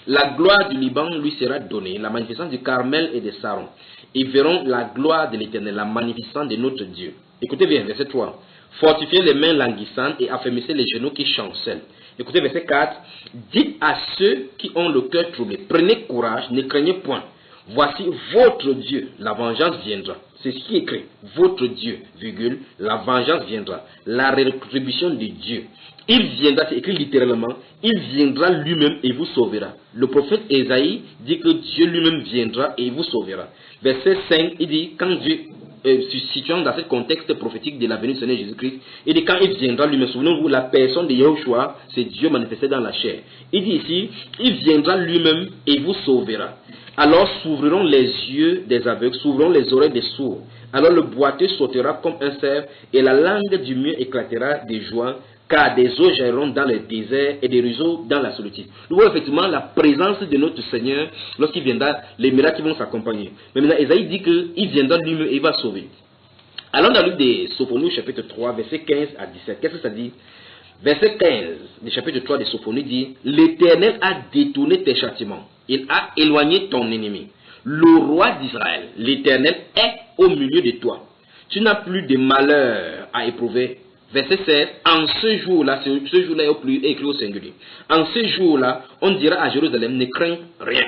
La gloire du Liban lui sera donnée, la magnificence du Carmel et de Saron. Ils verront la gloire de l'Éternel, la magnificence de notre Dieu. Écoutez bien, verset 3. Fortifiez les mains languissantes et affermissez les genoux qui chancellent. Écoutez verset 4. Dites à ceux qui ont le cœur troublé, prenez courage, ne craignez point. Voici votre Dieu, la vengeance viendra. C'est ce qui est écrit. Votre Dieu, virgule, la vengeance viendra. La rétribution de Dieu. Il viendra, c'est écrit littéralement, il viendra lui-même et vous sauvera. Le prophète Ésaïe dit que Dieu lui-même viendra et vous sauvera. Verset 5, il dit, quand Dieu, situant dans ce contexte prophétique de la venue du Seigneur Jésus-Christ, il dit quand il viendra lui-même, souvenez-vous, la personne de Yahushua, c'est Dieu manifesté dans la chair. Il dit ici, il viendra lui-même et vous sauvera. Alors s'ouvriront les yeux des aveugles, s'ouvriront les oreilles des sourds. Alors le boiteux sautera comme un cerf et la langue du muet éclatera de joie, car des eaux jailliront dans le désert et des ruisseaux dans la solitude. Nous voyons effectivement la présence de notre Seigneur lorsqu'il viendra, les miracles qui vont s'accompagner. Mais maintenant, Ésaïe dit qu'il viendra lui-même et il va sauver. Allons dans le livre de Sophonie, chapitre 3, verset 15 à 17. Qu'est-ce que ça dit? Verset 15 du chapitre 3 de Sophonie dit, l'Éternel a détourné tes châtiments. Il a éloigné ton ennemi. Le roi d'Israël, l'Éternel, est au milieu de toi. Tu n'as plus de malheur à éprouver. Verset 16, en ce jour-là, ce jour-là est écrit au singulier. En ce jour-là, on dira à Jérusalem, ne crains rien.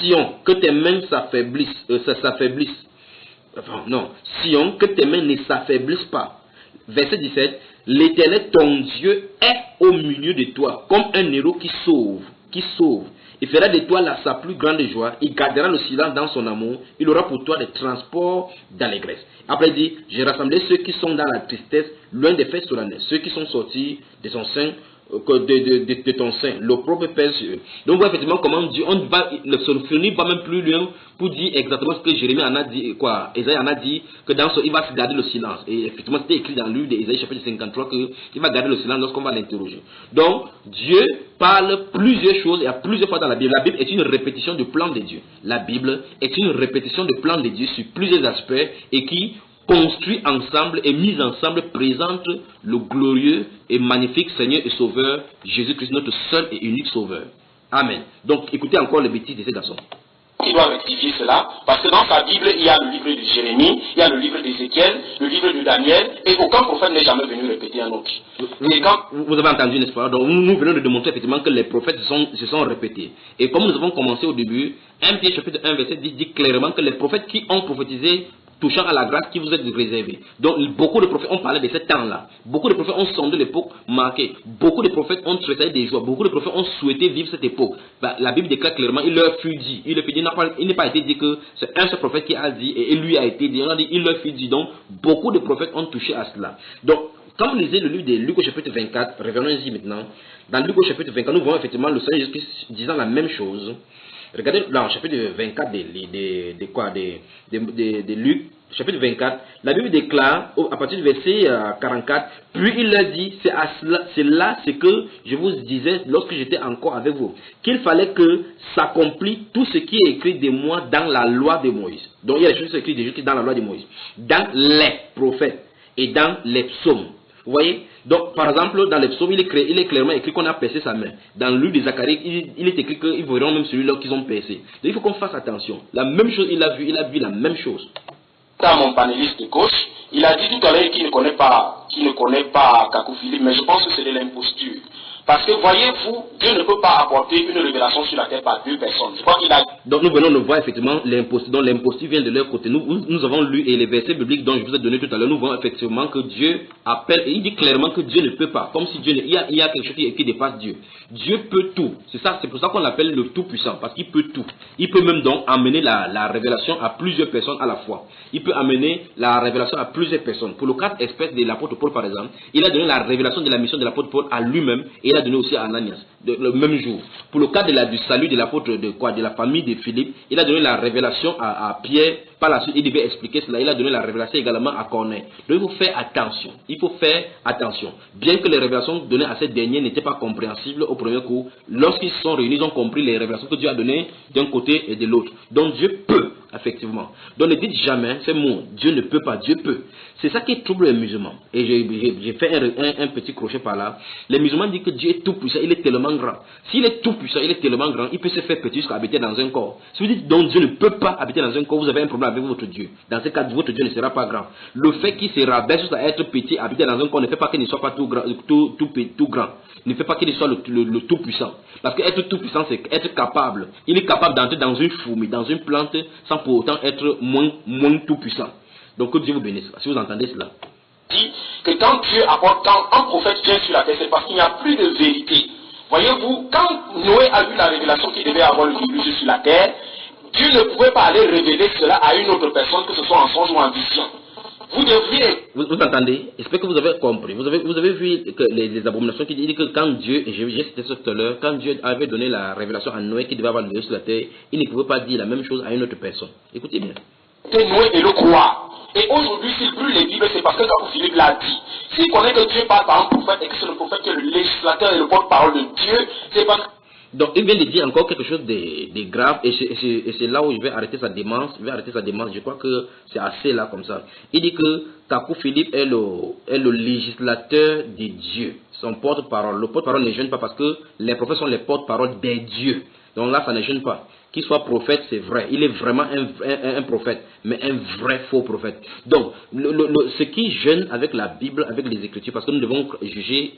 Sion, que tes mains s'affaiblissent. Sion, que tes mains ne s'affaiblissent pas. Verset 17, l'Éternel, ton Dieu, est au milieu de toi, comme un héros qui sauve. Il fera de toi sa plus grande joie. Il gardera le silence dans son amour. Il aura pour toi des transports d'allégresse. Après il dit, j'ai rassemblé ceux qui sont dans la tristesse, loin des fêtes solennelles, ceux qui sont sortis de son sein, de ton sein, l'opprobre pèse sur eux. Donc, on voit effectivement comment Dieu, le Sophonie va même plus loin pour dire exactement ce que Jérémie en a dit, Ésaïe en a dit, que dans il va se garder le silence. Et effectivement, c'était écrit dans le livre d'Ésaïe chapitre 53 qu'il va garder le silence lorsqu'on va l'interroger. Donc, Dieu parle plusieurs choses et à plusieurs fois dans la Bible. La Bible est une répétition du plan de Dieu. La Bible est une répétition du plan de Dieu sur plusieurs aspects et qui construit ensemble et mis ensemble présente le glorieux et magnifique Seigneur et Sauveur Jésus-Christ, notre seul et unique Sauveur. Amen. Donc écoutez encore les bêtises de ces garçons. Il doit rectifier cela, parce que dans sa Bible, il y a le livre de Jérémie, il y a le livre d'Ézéchiel, le livre de Daniel, et aucun prophète n'est jamais venu répéter un autre. Vous avez entendu, n'est-ce pas? Donc nous venons de démontrer effectivement que les prophètes se sont répétés. Et comme nous avons commencé au début, 1 Pierre chapitre 1 verset 10 dit clairement que les prophètes qui ont prophétisé touchant à la grâce qui vous est réservée. Donc beaucoup de prophètes ont parlé de ce temps-là. Beaucoup de prophètes ont sondé l'époque marquée. Beaucoup de prophètes ont traité des joies. Beaucoup de prophètes ont souhaité vivre cette époque. La Bible déclare clairement, il leur fut dit. Il n'est pas été dit que c'est un seul prophète qui a dit et lui a été dit. On a dit, il leur fut dit. Donc beaucoup de prophètes ont touché à cela. Donc quand vous lisez le livre de Luc au chapitre 24, revenons-y maintenant. Dans Luc au chapitre 24, nous voyons effectivement le Seigneur Jésus-Christ disant la même chose. Regardez dans le chapitre 24 de Luc, chapitre 24, la Bible déclare à partir du verset 44, puis il leur dit, c'est là ce que je vous disais lorsque j'étais encore avec vous, qu'il fallait que s'accomplisse tout ce qui est écrit de moi dans la loi de Moïse. Donc il y a des choses écrites de Jésus dans la loi de Moïse, dans les prophètes et dans les psaumes. Vous voyez? Donc, par exemple, dans les psaumes, il est clairement écrit qu'on a percé sa main. Dans le livre de Zacharie, il est écrit qu'ils verront même celui-là qu'ils ont percé. Donc, il faut qu'on fasse attention. La même chose, il a vu la même chose. À mon panéliste de gauche, il a dit tout à l'heure qu'il ne connaît pas Kakou Philippe, mais je pense que c'est de l'imposture. Parce que voyez-vous, Dieu ne peut pas apporter une révélation sur la terre par deux personnes. Je crois qu'il a... Donc nous venons de voir effectivement l'imposture. Donc l'imposture vient de leur côté. Nous avons lu et les versets bibliques dont je vous ai donné tout à l'heure, nous voyons effectivement que Dieu appelle et il dit clairement que Dieu ne peut pas. Comme si il y a quelque chose qui dépasse Dieu. Dieu peut tout. C'est pour ça qu'on l'appelle le tout-puissant. Parce qu'il peut tout. Il peut même donc amener la révélation à plusieurs personnes à la fois. Il peut amener la révélation à plusieurs personnes. Pour le cas espèce de l'apôtre Paul par exemple, il a donné la révélation de la mission de l'apôtre Paul à lui-même et il a donné aussi à Ananias le même jour. Pour le cas du salut de l'apôtre de la famille de Philippe, il a donné la révélation à Pierre. Par la suite, il devait expliquer cela. Il a donné la révélation également à Corneille. Donc il faut faire attention. Il faut faire attention. Bien que les révélations données à ces derniers n'étaient pas compréhensibles au premier coup, lorsqu'ils se sont réunis, ils ont compris les révélations que Dieu a données d'un côté et de l'autre. Donc Dieu peut, effectivement. Donc ne dites jamais, c'est mot, Dieu ne peut pas, Dieu peut. C'est ça qui trouble les musulmans. Et j'ai fait un petit crochet par là. Les musulmans disent que Dieu est tout puissant, il est tellement grand. S'il est tout puissant, il est tellement grand, il peut se faire petit jusqu'à habiter dans un corps. Si vous dites donc Dieu ne peut pas habiter dans un corps, vous avez un problème avec votre Dieu. Dans ce cas, votre Dieu ne sera pas grand. Le fait qu'il se rabaisse jusqu'à être petit, habiter dans un corps, ne fait pas qu'il ne soit pas tout grand. Ne fait pas qu'il soit le tout puissant. Parce qu'être tout puissant, c'est être capable. Il est capable d'entrer dans une fourmi, dans une plante, sans pour autant être moins tout puissant. Donc que Dieu vous bénisse, si vous entendez cela. Dit que quand Dieu apporte, quand un prophète vient sur la terre, c'est parce qu'il n'y a plus de vérité. Voyez-vous, quand Noé a eu la révélation qu'il devait avoir le diluvio sur la terre, Dieu ne pouvait pas aller révéler cela à une autre personne, que ce soit en songe ou en vision. Vous devriez... Vous entendez? J'espère que vous avez compris. Vous avez vu que les abominations qui disent que quand Dieu, et j'ai cité ça tout à l'heure, quand Dieu avait donné la révélation à Noé qui devait avoir le diluvio sur la terre, il ne pouvait pas dire la même chose à une autre personne. Écoutez bien. Noé et le croire. Et aujourd'hui, s'il brûle les Bibles, c'est parce que quand Philippe l'a dit. S'il connaît que Dieu parle par un prophète et que c'est le prophète qui est le législateur et le porte-parole de Dieu, c'est parce que... Donc il vient de dire encore quelque chose de grave et c'est là où je vais arrêter sa démence. Je crois que c'est assez là comme ça. Il dit que Kakou Philippe est le législateur de Dieu. Son porte-parole. Le porte-parole ne gêne pas parce que les prophètes sont les porte-parole des dieux. Donc là, ça ne gêne pas. Qu'il soit prophète, c'est vrai. Il est vraiment un prophète, mais un vrai faux prophète. Donc, ce qui gêne avec la Bible, avec les Écritures, parce que nous devons juger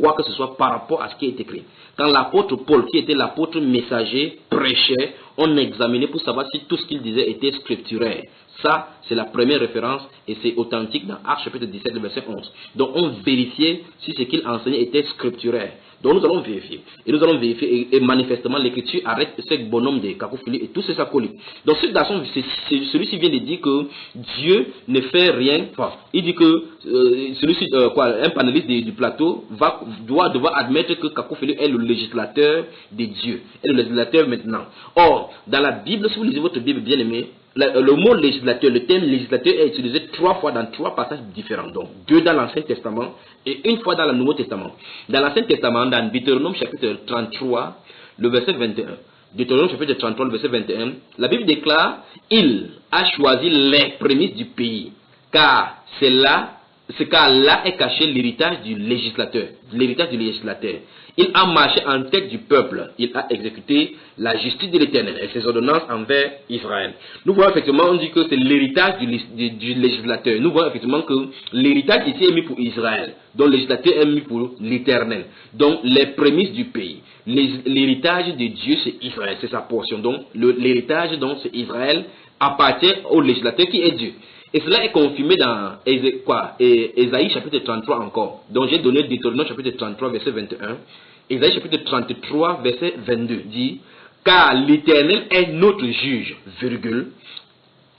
quoi que ce soit par rapport à ce qui est écrit. Quand l'apôtre Paul, qui était l'apôtre messager, prêchait, on examinait pour savoir si tout ce qu'il disait était scripturaire. Ça, c'est la première référence et c'est authentique dans Actes chapitre 17, verset 11. Donc, on vérifiait si ce qu'il enseignait était scripturaire. Donc, nous allons vérifier. Et nous allons vérifier. Et manifestement, l'écriture arrête ce bonhomme de Kakou Philippe et tous ses acolytes. Donc, ce garçon, celui-ci vient de dire que Dieu ne fait rien. Enfin, il dit que celui-ci, un panéliste du plateau doit devoir admettre que Kakou Philippe est le législateur de Dieu. Est le législateur maintenant. Or, dans la Bible, si vous lisez votre Bible bien aimée, le mot législateur, le terme législateur est utilisé 3 fois dans 3 passages différents. Donc, 2 dans l'Ancien Testament et 1 fois dans le Nouveau Testament. Dans l'Ancien Testament, dans Deutéronome chapitre 33, le verset 21. Deutéronome chapitre 33, le verset 21. La Bible déclare, il a choisi les prémices du pays, car là est caché l'héritage du législateur. Il a marché en tête du peuple. Il a exécuté la justice de l'Éternel et ses ordonnances envers Israël. Nous voyons effectivement, on dit que c'est l'héritage du législateur. Nous voyons effectivement que l'héritage ici est mis pour Israël. Donc le législateur est mis pour l'Éternel. Donc les prémices du pays. L'héritage de Dieu, c'est Israël. C'est sa portion. Donc l'héritage, c'est Israël, appartient au législateur qui est Dieu. Et cela est confirmé dans Ésaïe chapitre 33 encore. Donc j'ai donné Deutéronome chapitre 33 verset 21. Ésaïe chapitre 33 verset 22 dit, car l'Éternel est notre juge, virgule.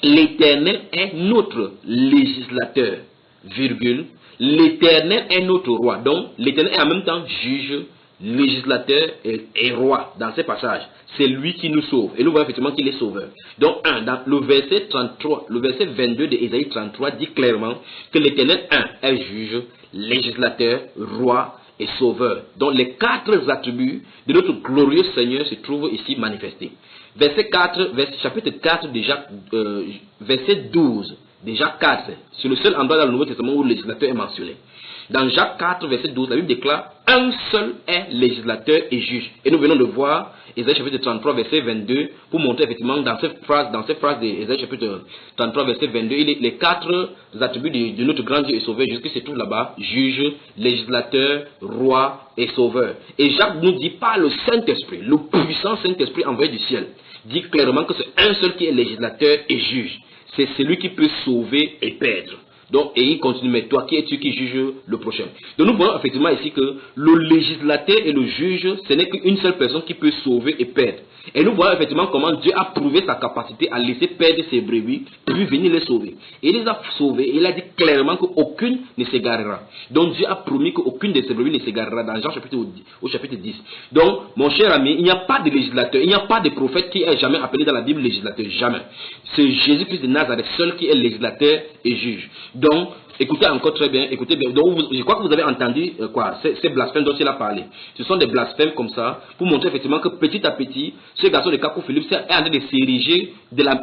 L'Éternel est notre législateur, virgule. L'Éternel est notre roi. Donc l'Éternel est en même temps juge, législateur et roi dans ces passages. C'est lui qui nous sauve. Et nous voyons effectivement qu'il est sauveur. Donc, dans le verset 33, le verset 22 de Ésaïe 33 dit clairement que l'Éternel, est juge, législateur, roi et sauveur. Donc, les 4 attributs de notre glorieux Seigneur se trouvent ici manifestés. Chapitre 4, déjà, verset 12, déjà 4, c'est le seul endroit dans le Nouveau Testament où le législateur est mentionné. Dans Jacques 4, verset 12, la Bible déclare un seul est législateur et juge. Et nous venons de voir Ésaïe chapitre 33, verset 22, pour montrer effectivement dans cette phrase d'Ésaïe chapitre 33, verset 22, les 4 attributs de notre grand Dieu et sauveur, Jésus-Christ se trouve là-bas, juge, législateur, roi et sauveur. Et Jacques nous dit par le Saint-Esprit, le puissant Saint-Esprit envoyé du ciel, dit clairement que c'est un seul qui est législateur et juge. C'est celui qui peut sauver et perdre. Donc, et il continue, mais toi, qui es-tu qui juge le prochain? Donc, nous voyons effectivement ici que le législateur et le juge, ce n'est qu'une seule personne qui peut sauver et perdre. Et nous voyons effectivement comment Dieu a prouvé sa capacité à laisser perdre ses brebis, puis venir les sauver. Et il les a sauvés, et il a dit clairement qu'aucune ne s'égarera. Donc, Dieu a promis qu'aucune de ses brebis ne s'égarera dans Jean chapitre, au chapitre 10. Donc, mon cher ami, il n'y a pas de législateur, il n'y a pas de prophète qui est jamais appelé dans la Bible législateur, jamais. C'est Jésus-Christ de Nazareth seul qui est législateur et juge. Donc, écoutez encore très bien, écoutez bien. Donc, je crois que vous avez entendu ces blasphèmes dont il a parlé. Ce sont des blasphèmes comme ça, pour montrer effectivement que petit à petit, ce garçon de Kako Philippe est en train de s'ériger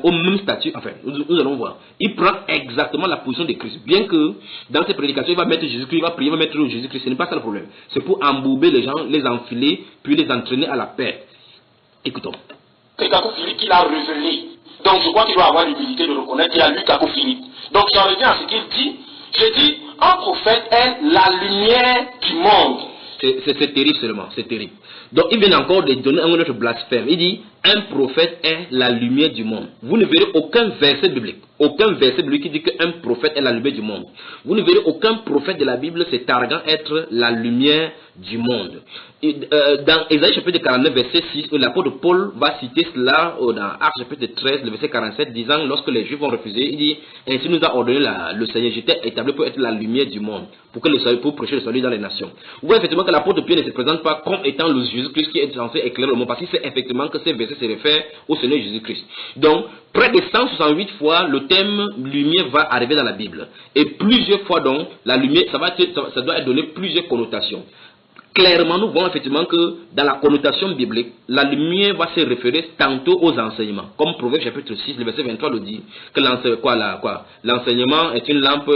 au même statut. Enfin, nous allons voir. Il prend exactement la position de Christ. Bien que dans ses prédications, il va mettre Jésus-Christ, il va prier, il va mettre Jésus-Christ. Ce n'est pas ça le problème. C'est pour embouber les gens, les enfiler, puis les entraîner à la perte. Écoutons. C'est Kako Philippe qui l'a révélé. Donc je crois qu'il doit avoir l'humilité de reconnaître qu'il a lu Kako Philippe. Donc j'en reviens à ce qu'il dit. Je dis, un prophète est la lumière du monde. C'est terrible seulement, c'est terrible. Donc il vient encore de donner un autre blasphème. Il dit, un prophète est la lumière du monde. Vous ne verrez aucun verset biblique qui dit qu'un prophète est la lumière du monde. Vous ne verrez aucun prophète de la Bible se targuant être la lumière du monde. Dans Ésaïe chapitre 49, verset 6, l'apôtre Paul va citer cela dans Actes chapitre 13, le verset 47, disant, lorsque les Juifs ont refusé, il dit, ainsi nous a ordonné le Seigneur, j'étais établi pour être la lumière du monde, pour prêcher le salut dans les nations. Vous voyez effectivement que l'apôtre Pierre ne se présente pas comme étant le Jésus-Christ qui est censé éclairer le monde, parce qu'il sait effectivement que ces versets se réfèrent au Seigneur Jésus-Christ. Donc, près de 168 fois, le thème lumière va arriver dans la Bible. Et plusieurs fois donc, la lumière, ça doit être donné plusieurs connotations. Clairement, nous voyons effectivement que dans la connotation biblique, la lumière va se référer tantôt aux enseignements. Comme Proverbe chapitre 6, le verset 23 le dit, que l'enseignement est une lampe,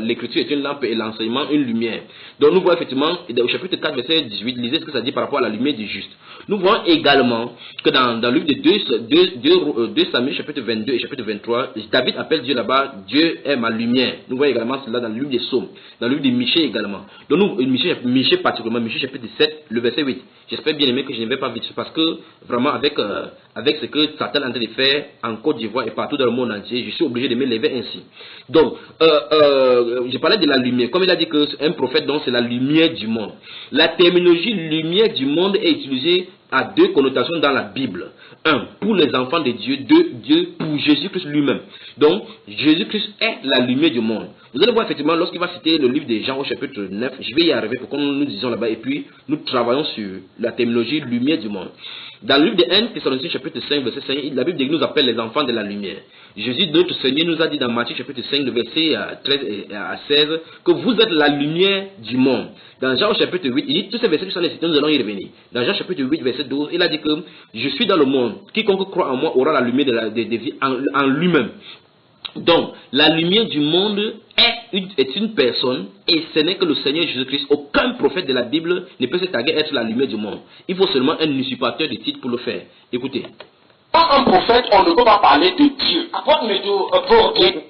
l'écriture est une lampe et l'enseignement une lumière. Donc nous voyons effectivement, au chapitre 4, verset 18, lisez ce que ça dit par rapport à la lumière du juste. Nous voyons également que dans le livre de 2 Samuel chapitre 22 et chapitre 23, David appelle Dieu là-bas, Dieu est ma lumière. Nous voyons également cela dans le livre des Psaumes, dans le livre de Michée également. Donc nous, Michée particulièrement, Michée chapitre 7, le verset 8. J'espère bien aimé que je ne vais pas vite, parce que vraiment avec ce que Satan est en train de faire en Côte d'Ivoire et partout dans le monde entier, je suis obligé de me lever ainsi. Donc, je parlais de la lumière. Comme il a dit qu'un prophète, donc c'est la lumière du monde. La terminologie lumière du monde est utilisée à 2 connotations dans la Bible. 1, pour les enfants de Dieu. 2, Dieu pour Jésus-Christ lui-même. Donc, Jésus-Christ est la lumière du monde. Vous allez voir effectivement, lorsqu'il va citer le livre de Jean au chapitre 9, je vais y arriver pour que nous disions là-bas, et puis nous travaillons sur la terminologie lumière du monde. Dans le livre de 1 Thessaloniciens chapitre 5, verset 5, la Bible nous appelle les enfants de la lumière. Jésus, notre Seigneur, nous a dit dans Matthieu chapitre 5, le verset 13 à 16, que vous êtes la lumière du monde. Dans Jean chapitre 8, il dit, tous ces versets qui sont cités, nous allons y revenir. Dans Jean chapitre 8, verset 12, il a dit que je suis dans le monde. Quiconque croit en moi aura la lumière de vie en lui-même. Donc, la lumière du monde est une personne, et ce n'est que le Seigneur Jésus-Christ. Aucun prophète de la Bible ne peut se targuer être la lumière du monde. Il faut seulement un usurpateur de titre pour le faire. Écoutez. Sans un prophète, on ne peut pas parler de Dieu.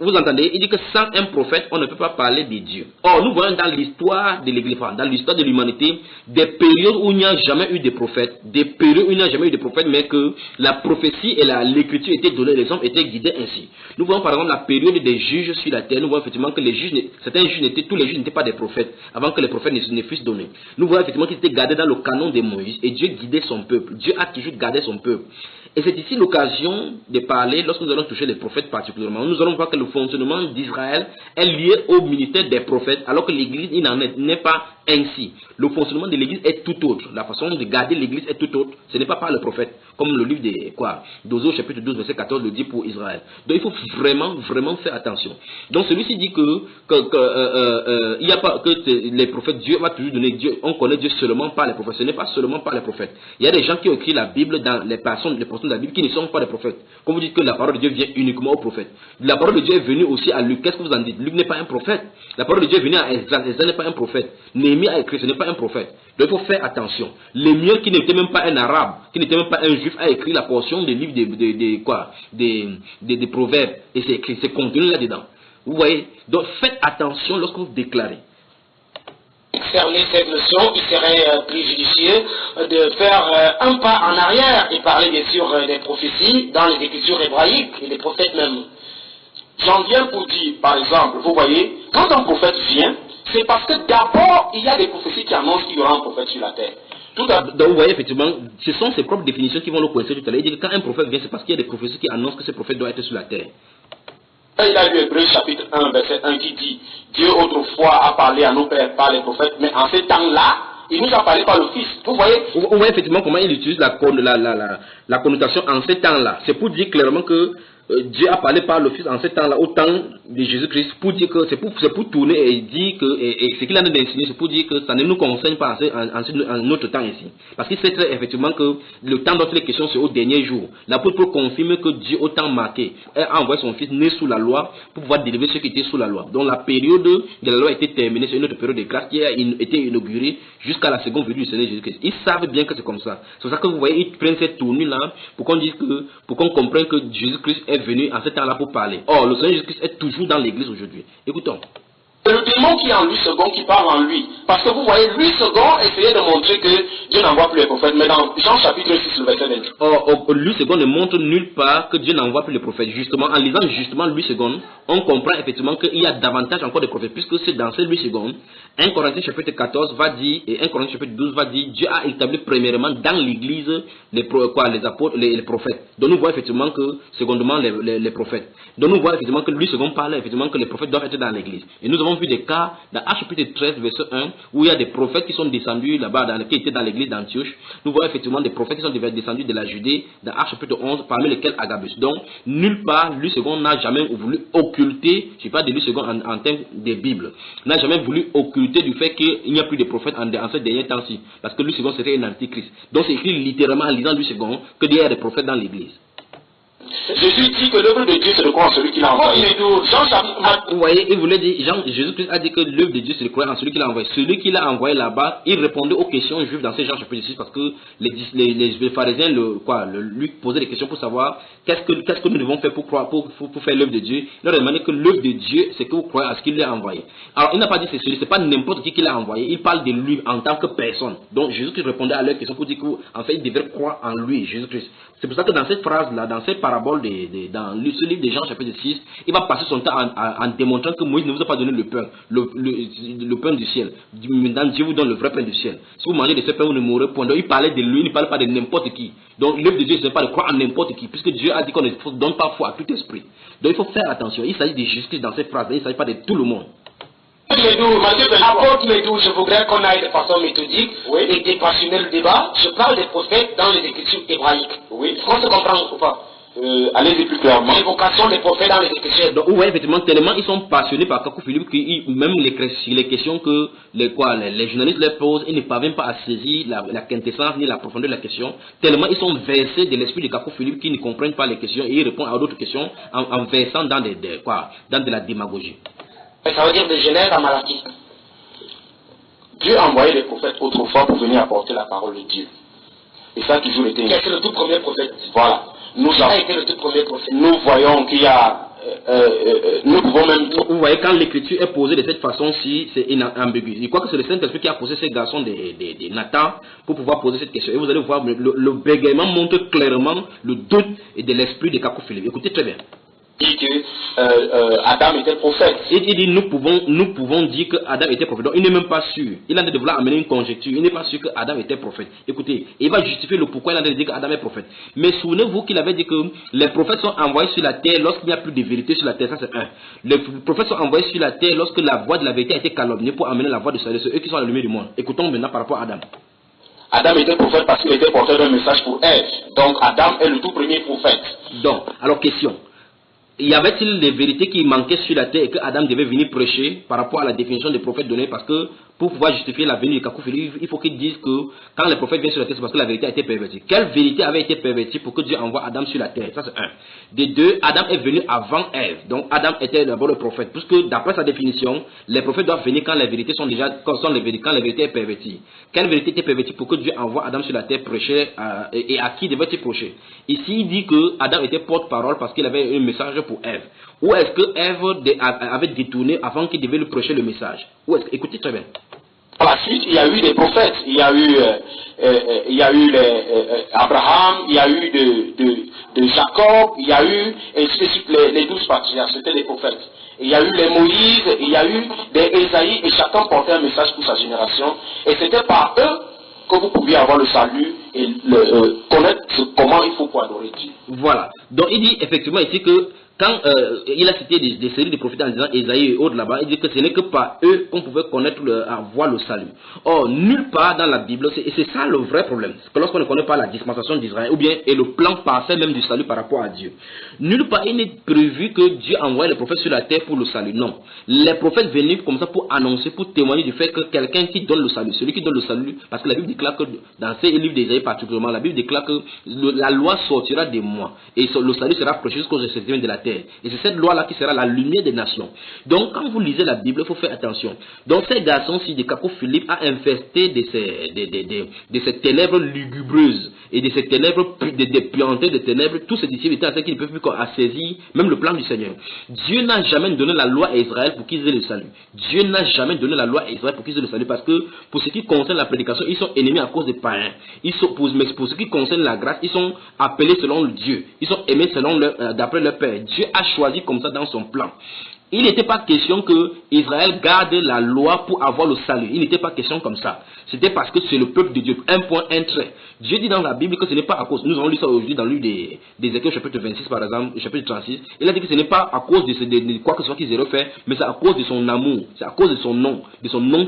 Vous entendez? Il dit que sans un prophète, on ne peut pas parler de Dieu. Or, nous voyons dans l'histoire de l'Église, dans l'histoire de l'humanité, des périodes où il n'y a jamais eu de prophète, des périodes où il n'y a jamais eu de prophète, mais que la prophétie et l'écriture étaient données, les hommes étaient guidés ainsi. Nous voyons par exemple la période des juges sur la terre. Nous voyons effectivement que les juges, certains juges tous les juges n'étaient pas des prophètes, avant que les prophètes ne fussent donnés. Nous voyons effectivement qu'ils étaient gardés dans le canon de Moïse, et Dieu guidait son peuple. Dieu a toujours gardé son peuple. Et c'est ici l'occasion de parler, lorsque nous allons toucher les prophètes particulièrement, nous allons voir que le fonctionnement d'Israël est lié au ministère des prophètes, alors que l'Église n'est pas ainsi. Le fonctionnement de l'Église est tout autre. La façon de garder l'Église est tout autre. Ce n'est pas par le prophète, comme le livre d'Osée chapitre 12, verset 14 le dit pour Israël. Donc il faut vraiment faire attention. Donc celui-ci dit il n'y a pas que les prophètes, Dieu va toujours donner Dieu. On connaît Dieu seulement par les prophètes. Ce n'est pas seulement par les prophètes. Il y a des gens qui ont écrit la Bible dans les personnes de la Bible qui ne sont pas des prophètes. Comme vous dites que la parole de Dieu vient uniquement aux prophètes. La parole de Dieu est venue aussi à Luc. Qu'est-ce que vous en dites? Luc n'est pas un prophète. La parole de Dieu est venue à Esdras. Esdras n'est pas un prophète. Néhémie a écrit, ce n'est pas un prophète. Donc il faut faire attention. Lémiel, qui n'était même pas un arabe, qui n'était même pas un juif, a écrit la portion des livres des proverbes. Et c'est écrit, c'est contenu là-dedans. Vous voyez? Donc faites attention lorsque vous déclarez. Cerner cette notion, il serait plus judicieux de faire un pas en arrière et parler bien sûr des prophéties dans les écritures hébraïques et des prophètes même. J'en viens pour dire, par exemple, vous voyez, quand un prophète vient, c'est parce que d'abord, il y a des prophéties qui annoncent qu'il y aura un prophète sur la terre. Donc vous voyez effectivement, ce sont ses propres définitions qui vont le coincer tout à l'heure. Il dit que quand un prophète vient, c'est parce qu'il y a des prophéties qui annoncent que ce prophète doit être sur la terre. Il a lu Hébreux chapitre 1, verset 1 qui dit Dieu autrefois a parlé à nos pères par les prophètes, mais en ces temps-là, il nous a parlé par le Fils. Vous voyez effectivement comment il utilise la connotation en ces temps-là. C'est pour dire clairement que Dieu a parlé par le Fils en ce temps-là, au temps de Jésus-Christ, pour dire que c'est pour tourner et dire que et ce qu'il a d'enseigner, c'est pour dire que ça ne nous concerne pas en notre temps ici. Parce qu'il sait très effectivement que le temps dont il est question, c'est au dernier jour. L'apôtre confirme que Dieu, au temps marqué, a envoyé son Fils né sous la loi pour pouvoir délivrer ceux qui étaient sous la loi. Donc la période de la loi était terminée, c'est une autre période de grâce qui a été inaugurée jusqu'à la seconde venue du Seigneur Jésus-Christ. Ils savent bien que c'est comme ça. C'est pour ça que vous voyez, ils prennent cette tournure-là pour qu'on dise que, pour qu'on comprenne que Jésus-Christ est venu en ce temps-là pour parler. Or, le Seigneur Jésus-Christ est toujours dans l'église aujourd'hui. Écoutons. C'est le démon qui est en lui second qui parle en lui. Parce que vous voyez, lui second essayait de montrer que Dieu n'envoie plus les prophètes. Mais dans Jean chapitre 6, le verset 20. Or, lui second ne montre nulle part que Dieu n'envoie plus les prophètes. Justement, en lisant justement lui second, on comprend effectivement qu'il y a davantage encore de prophètes. Puisque c'est dans ce lui second, 1 Corinthiens chapitre 14 va dire, et 1 Corinthiens chapitre 12 va dire, Dieu a établi premièrement dans l'église les apôtres, les prophètes. Donc nous voyons effectivement que, secondement, les prophètes. Donc nous voyons effectivement que lui second parle effectivement que les prophètes doivent être dans l'église. Et nous avons vu des cas dans Actes chapitre 13 verset 1 où il y a des prophètes qui sont descendus là-bas, qui étaient dans l'église d'Antioche. Nous voyons effectivement des prophètes qui sont descendus de la Judée dans Actes chapitre 11, parmi lesquels Agabus. Donc nulle part lui second n'a jamais voulu occulter, je ne sais pas de lui second en termes de Bible, n'a jamais voulu occulter du fait qu'il n'y a plus de prophètes en ce dernier temps-ci, parce que lui second serait un antichrist. Donc c'est écrit littéralement en lisant lui second que il y a des prophètes dans l'église. Jésus dit que l'œuvre de Dieu c'est de croire en celui qui l'a envoyé. Vous voyez, il voulait dire, Jésus-Christ a dit que l'œuvre de Dieu c'est de croire en celui qui l'a envoyé. Celui qui l'a envoyé là-bas, il répondait aux questions juives dans ces Jean chapitre 6 parce que les pharisiens lui posaient des questions pour savoir qu'est-ce que nous devons faire pour faire l'œuvre de Dieu. Il leur a demandé que l'œuvre de Dieu c'est que vous croyez à ce qu'il l'a envoyé. Alors il n'a pas dit c'est pas n'importe qui l'a envoyé, il parle de lui en tant que personne. Donc Jésus-Christ répondait à leurs questions pour dire qu'en fait il devait croire en lui, Jésus-Christ. C'est pour ça que dans cette phrase-là, dans cette parabole, dans ce livre de Jean chapitre 6, il va passer son temps en démontrant que Moïse ne vous a pas donné le pain du ciel. Maintenant, Dieu vous donne le vrai pain du ciel. Si vous mangez de ce pain, vous ne mourrez point. Donc, il parlait de lui, il ne parlait pas de n'importe qui. Donc, l'œuvre de Dieu, ce n'est pas de croire en n'importe qui, puisque Dieu a dit qu'on ne donne pas foi à tout esprit. Donc, il faut faire attention. Il s'agit de justice dans cette phrase-là, il ne s'agit pas de tout le monde. Apôtre Médou, je voudrais qu'on aille de façon méthodique et dépassionner le débat. Je parle des prophètes dans les écritures hébraïques. Oui. On se comprend ou pas? Allez-y plus clairement. L'évocation des prophètes dans les écritures. Donc, oui, effectivement, tellement ils sont passionnés par Kakou Philippe que même les questions que les journalistes leur posent, ils ne parviennent pas à saisir la quintessence ni la profondeur de la question. Tellement ils sont versés de l'esprit de Kakou Philippe qu'ils ne comprennent pas les questions et ils répondent à d'autres questions en versant dans de la démagogie. Ça veut dire de Genèse à Malachie. Dieu a envoyé les prophètes autrefois pour venir apporter la parole de Dieu. Et ça a toujours été... C'est le tout premier prophète. Voilà. a été le tout premier prophète. Nous voyons qu'il y a, nous pouvons même... Vous voyez, quand l'écriture est posée de cette façon-ci, c'est ambigu. Je crois que c'est le Saint-Esprit qui a posé ces garçons de Nathan pour pouvoir poser cette question. Et vous allez voir, le bégaiement montre clairement le doute et de l'esprit de Kakou Philippe. Écoutez très bien. Il dit que Adam était prophète. Il dit nous pouvons dire que Adam était prophète. Donc il n'est même pas sûr. Il a de vouloir amener une conjecture. Il n'est pas sûr que Adam était prophète. Écoutez, il va justifier le pourquoi il a de dire qu'Adam est prophète. Mais souvenez-vous qu'il avait dit que les prophètes sont envoyés sur la terre lorsqu'il n'y a plus de vérité sur la terre. Ça c'est un. Les prophètes sont envoyés sur la terre lorsque la voix de la vérité a été calomniée pour amener la voix de salut. C'est eux qui sont à la lumière du monde. Écoutons maintenant par rapport à Adam. Adam était prophète parce qu'il était porteur d'un message pour Ève. Donc Adam est le tout premier prophète. Donc, alors question. Y avait-il des vérités qui manquaient sur la terre et que Adam devait venir prêcher par rapport à la définition des prophètes donnée? Parce que pour pouvoir justifier la venue de Kakou Philippe, il faut qu'ils disent que quand les prophètes viennent sur la terre, c'est parce que la vérité a été pervertie. Quelle vérité avait été pervertie pour que Dieu envoie Adam sur la terre? Ça c'est un. De deux, Adam est venu avant Ève. Donc Adam était d'abord le prophète. Puisque d'après sa définition, les prophètes doivent venir quand les vérités sont déjà, quand la vérité est pervertie. Quelle vérité était pervertie pour que Dieu envoie Adam sur la terre prêcher et à qui devait-il prêcher? Ici, il dit que Adam était porte-parole parce qu'il avait un message pour Ève. Ou est-ce que Ève avait détourné avant qu'il devait lui prêcher le message? Ou est-ce que, écoutez très bien. Par la suite, il y a eu des prophètes. Il y a eu Abraham, il y a eu de Jacob, il y a eu ainsi de suite les 12 patriarches, c'était des prophètes. Il y a eu les Moïse, il y a eu des Ésaïe, et chacun portait un message pour sa génération. Et c'était par eux que vous pouviez avoir le salut et connaître comment il faut pour adorer Dieu. Voilà. Donc il dit effectivement ici que quand il a cité des séries de prophètes en disant Ésaïe et autres là-bas, il dit que ce n'est que par eux qu'on pouvait connaître, avoir le salut. Or, nulle part dans la Bible, et c'est ça le vrai problème, c'est que lorsqu'on ne connaît pas la dispensation d'Israël, ou bien et le plan parfait même du salut par rapport à Dieu, nulle part il n'est prévu que Dieu envoie les prophètes sur la terre pour le salut. Non. Les prophètes venaient comme ça pour annoncer, pour témoigner du fait que quelqu'un qui donne le salut, celui qui donne le salut, parce que la Bible déclare que dans ces livres d'Ésaïe particulièrement, la Bible déclare que la loi sortira de moi, et le salut sera prêché jusqu'aux extrémités de la terre. Et c'est cette loi-là qui sera la lumière des nations. Donc, quand vous lisez la Bible, il faut faire attention. Donc, ces garçons-ci de Kakou Philippe a infesté de ces ténèbres lugubreuses et de ces ténèbres, des plantés de ténèbres, tous ces disciples étaient à ce qu'ils ne peuvent plus saisir même le plan du Seigneur. Dieu n'a jamais donné la loi à Israël pour qu'ils aient le salut. Dieu n'a jamais donné la loi à Israël pour qu'ils aient le salut parce que pour ce qui concerne la prédication, ils sont ennemis à cause des païens. Mais pour ce qui concerne la grâce, ils sont appelés selon Dieu. Ils sont aimés selon d'après leur Père. Dieu a choisi comme ça dans son plan. Il n'était pas question que Israël garde la loi pour avoir le salut. Il n'était pas question comme ça. C'était parce que c'est le peuple de Dieu. Un point, un trait. Dieu dit dans la Bible que ce n'est pas à cause. Nous avons lu ça aujourd'hui dans le livre d'Ézéchiel chapitre 26 par exemple, chapitre 36. Il a dit que ce n'est pas à cause de quoi que ce soit qu'ils auraient fait, mais c'est à cause de son amour. C'est à cause de son nom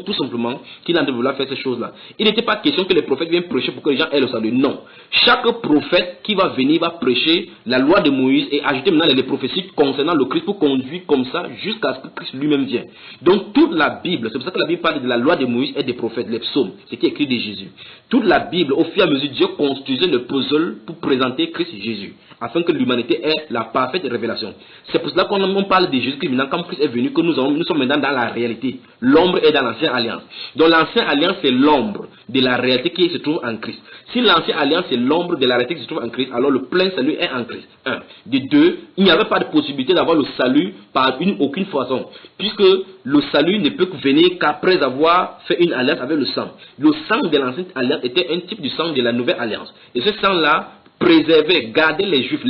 tout simplement qu'il a de vouloir faire ces choses-là. Il n'était pas question que les prophètes viennent prêcher pour que les gens aient le salut. Non. Chaque prophète qui va venir va prêcher la loi de Moïse et ajouter maintenant les prophéties concernant le Christ pour conduire comme ça jusqu'à ce que Christ lui-même vienne. Donc toute la Bible, c'est pour ça que la Bible parle de la loi de Moïse et des prophètes, les psaumes, ce qui est écrit de Jésus. Toute la Bible, au fur et à mesure, Dieu construisait le puzzle pour présenter Christ Jésus, afin que l'humanité ait la parfaite révélation. C'est pour cela qu'on parle de Jésus-Christ maintenant, quand Christ est venu, que nous sommes maintenant dans la réalité. L'ombre est dans l'ancienne alliance. Donc l'ancienne alliance, c'est l'ombre de la réalité qui se trouve en Christ. Si l'ancienne alliance, c'est l'ombre de la réalité qui se trouve en Christ, alors le plein salut est en Christ. Un. De deux, il n'y avait pas de possibilité d'avoir le salut par aucune façon, puisque le salut ne peut venir qu'après avoir fait une alliance avec le sang. Le sang de l'ancienne alliance était un type du sang de la nouvelle alliance. Et ce sang-là préservait, gardait les juifs,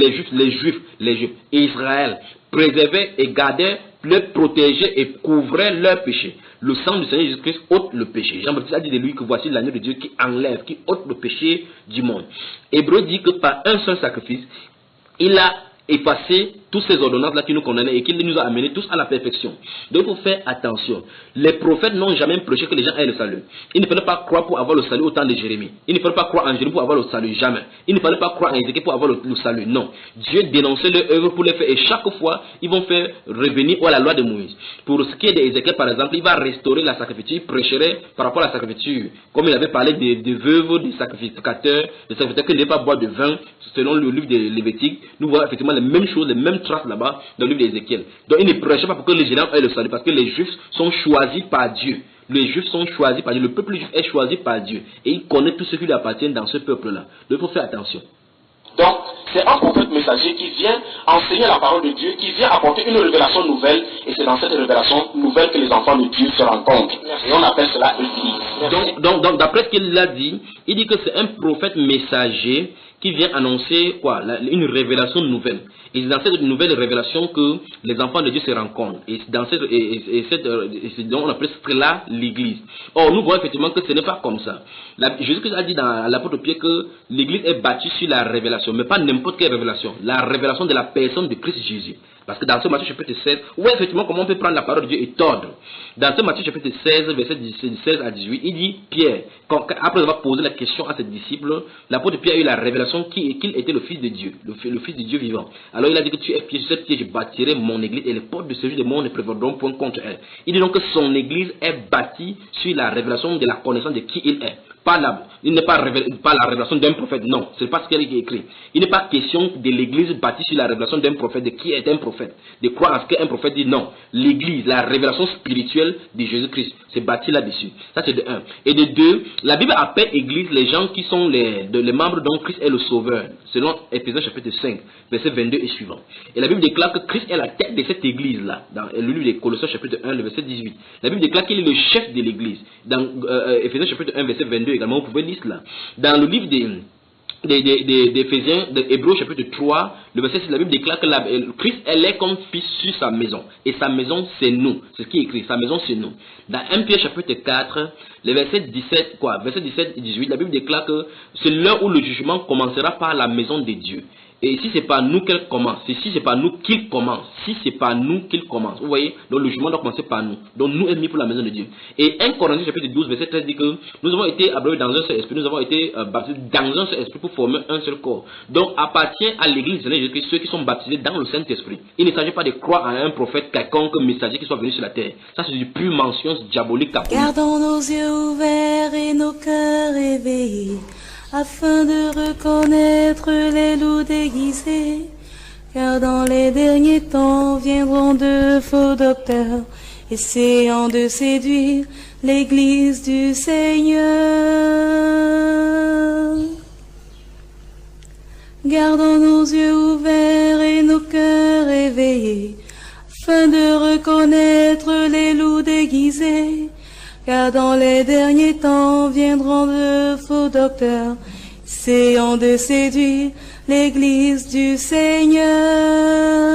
Israël, préservait et gardait, les protégeait et couvrait leurs péchés. Le sang du Seigneur Jésus-Christ ôte le péché. Jean-Baptiste a dit de lui que voici l'agneau de Dieu qui enlève, qui ôte le péché du monde. Hébreu dit que par un seul sacrifice, il a effacé toutes ces ordonnances-là qui nous condamnaient et qui nous a amenés tous à la perfection. Donc il faut faire attention. Les prophètes n'ont jamais prêché que les gens aient le salut. Il ne fallait pas croire pour avoir le salut au temps de Jérémie. Il ne fallait pas croire en Jérémie pour avoir le salut, jamais. Il ne fallait pas croire en Ézéchiel pour avoir le salut, non. Dieu dénonçait leur œuvre pour les faire et chaque fois, ils vont faire revenir à la loi de Moïse. Pour ce qui est d'Ézéchiel, par exemple, il va restaurer la sacrificature, il prêcherait par rapport à la sacrificature. Comme il avait parlé des veuves, des sacrificateurs qui ne devaient pas boire de vin, selon le livre de Lévitique, nous voyons effectivement les mêmes choses, les mêmes traces là-bas dans le livre d'Ézéchiel. Donc il ne prêchait pas pour que les gens aient le salut, parce que les Juifs sont choisis par Dieu. Les Juifs sont choisis par Dieu. Le peuple juif est choisi par Dieu. Et il connaît tout ce qui lui appartient dans ce peuple-là. Donc il faut faire attention. Donc, c'est un prophète messager qui vient enseigner la parole de Dieu, qui vient apporter une révélation nouvelle, et c'est dans cette révélation nouvelle que les enfants de Dieu se rencontrent. Et on appelle cela l'Église. Donc d'après ce qu'il a dit, il dit que c'est un prophète messager qui vient annoncer quoi, une révélation nouvelle. Et c'est dans cette nouvelle révélation que les enfants de Dieu se rencontrent. Et c'est donc on appelle cela l'Église. Or, nous voyons effectivement que ce n'est pas comme ça. Jésus-Christ a dit dans l'apôtre Pierre que l'Église est bâtie sur la révélation, mais pas n'importe quelle révélation. La révélation de la personne de Christ Jésus. Parce que dans ce Matthieu chapitre 16, ouais, effectivement, comment on peut prendre la parole de Dieu et tordre. Dans ce Matthieu chapitre 16, verset 16 à 18, il dit, Pierre, après avoir posé la question à ses disciples, l'apôtre Pierre a eu la révélation qu'il était le Fils de Dieu, le Fils de Dieu vivant. Alors il a dit que tu es pied, sur cette pied, je bâtirai mon église et les portes de ce du monde ne prévaudront point contre elle. Il dit donc que son église est bâtie sur la révélation de la connaissance de qui il est. Il n'est pas la révélation d'un prophète, non, c'est pas ce qu'il est écrit. Il n'est pas question de l'église bâtie sur la révélation d'un prophète, de qui est un prophète, de croire à ce qu'un prophète dit, non. L'église, la révélation spirituelle de Jésus-Christ, c'est bâti là-dessus. Ça c'est de 1. Et de 2, la Bible appelle église les gens qui sont les membres dont Christ est le sauveur, selon Éphésiens chapitre 5, verset 22 et suivant. Et la Bible déclare que Christ est la tête de cette église-là, dans le livre de Colossiens chapitre 1, le verset 18. La Bible déclare qu'il est le chef de l'église. Dans Éphésiens chapitre 1, verset 22 également, vous pouvez lire cela. Dans le livre d'Éphésiens, d'Hébreux chapitre 3, le verset 6, la Bible déclare que Christ est comme fils sur sa maison. Et sa maison, c'est nous. C'est ce qui est écrit. Sa maison, c'est nous. Dans 1 Pierre chapitre 4, le verset 17, verset 17 et 18, la Bible déclare que c'est l'heure où le jugement commencera par la maison de Dieu. Et si c'est pas nous qu'elle commence, si c'est pas nous qu'il commence, si c'est pas nous qu'il commence, vous voyez, donc le jugement doit commencer par nous. Donc nous ennemis pour la maison de Dieu. Et 1 Corinthiens chapitre 12 verset 13 dit que nous avons été abreuvés dans un seul esprit, nous avons été baptisés dans un seul esprit pour former un seul corps. Donc appartient à l'église de Jésus-Christ ceux qui sont baptisés dans le Saint-Esprit. Il ne s'agit pas de croire à un prophète quelconque messager qui soit venu sur la terre. Ça c'est du pure mention diabolique. Gardons nos yeux ouverts et nos cœurs éveillés, afin de reconnaître les loups déguisés, car dans les derniers temps viendront de faux docteurs, essayant de séduire l'Église du Seigneur. Gardons nos yeux ouverts et nos cœurs éveillés, afin de reconnaître les loups déguisés, car dans les derniers temps viendront de faux docteurs, essayant de séduire l'Église du Seigneur.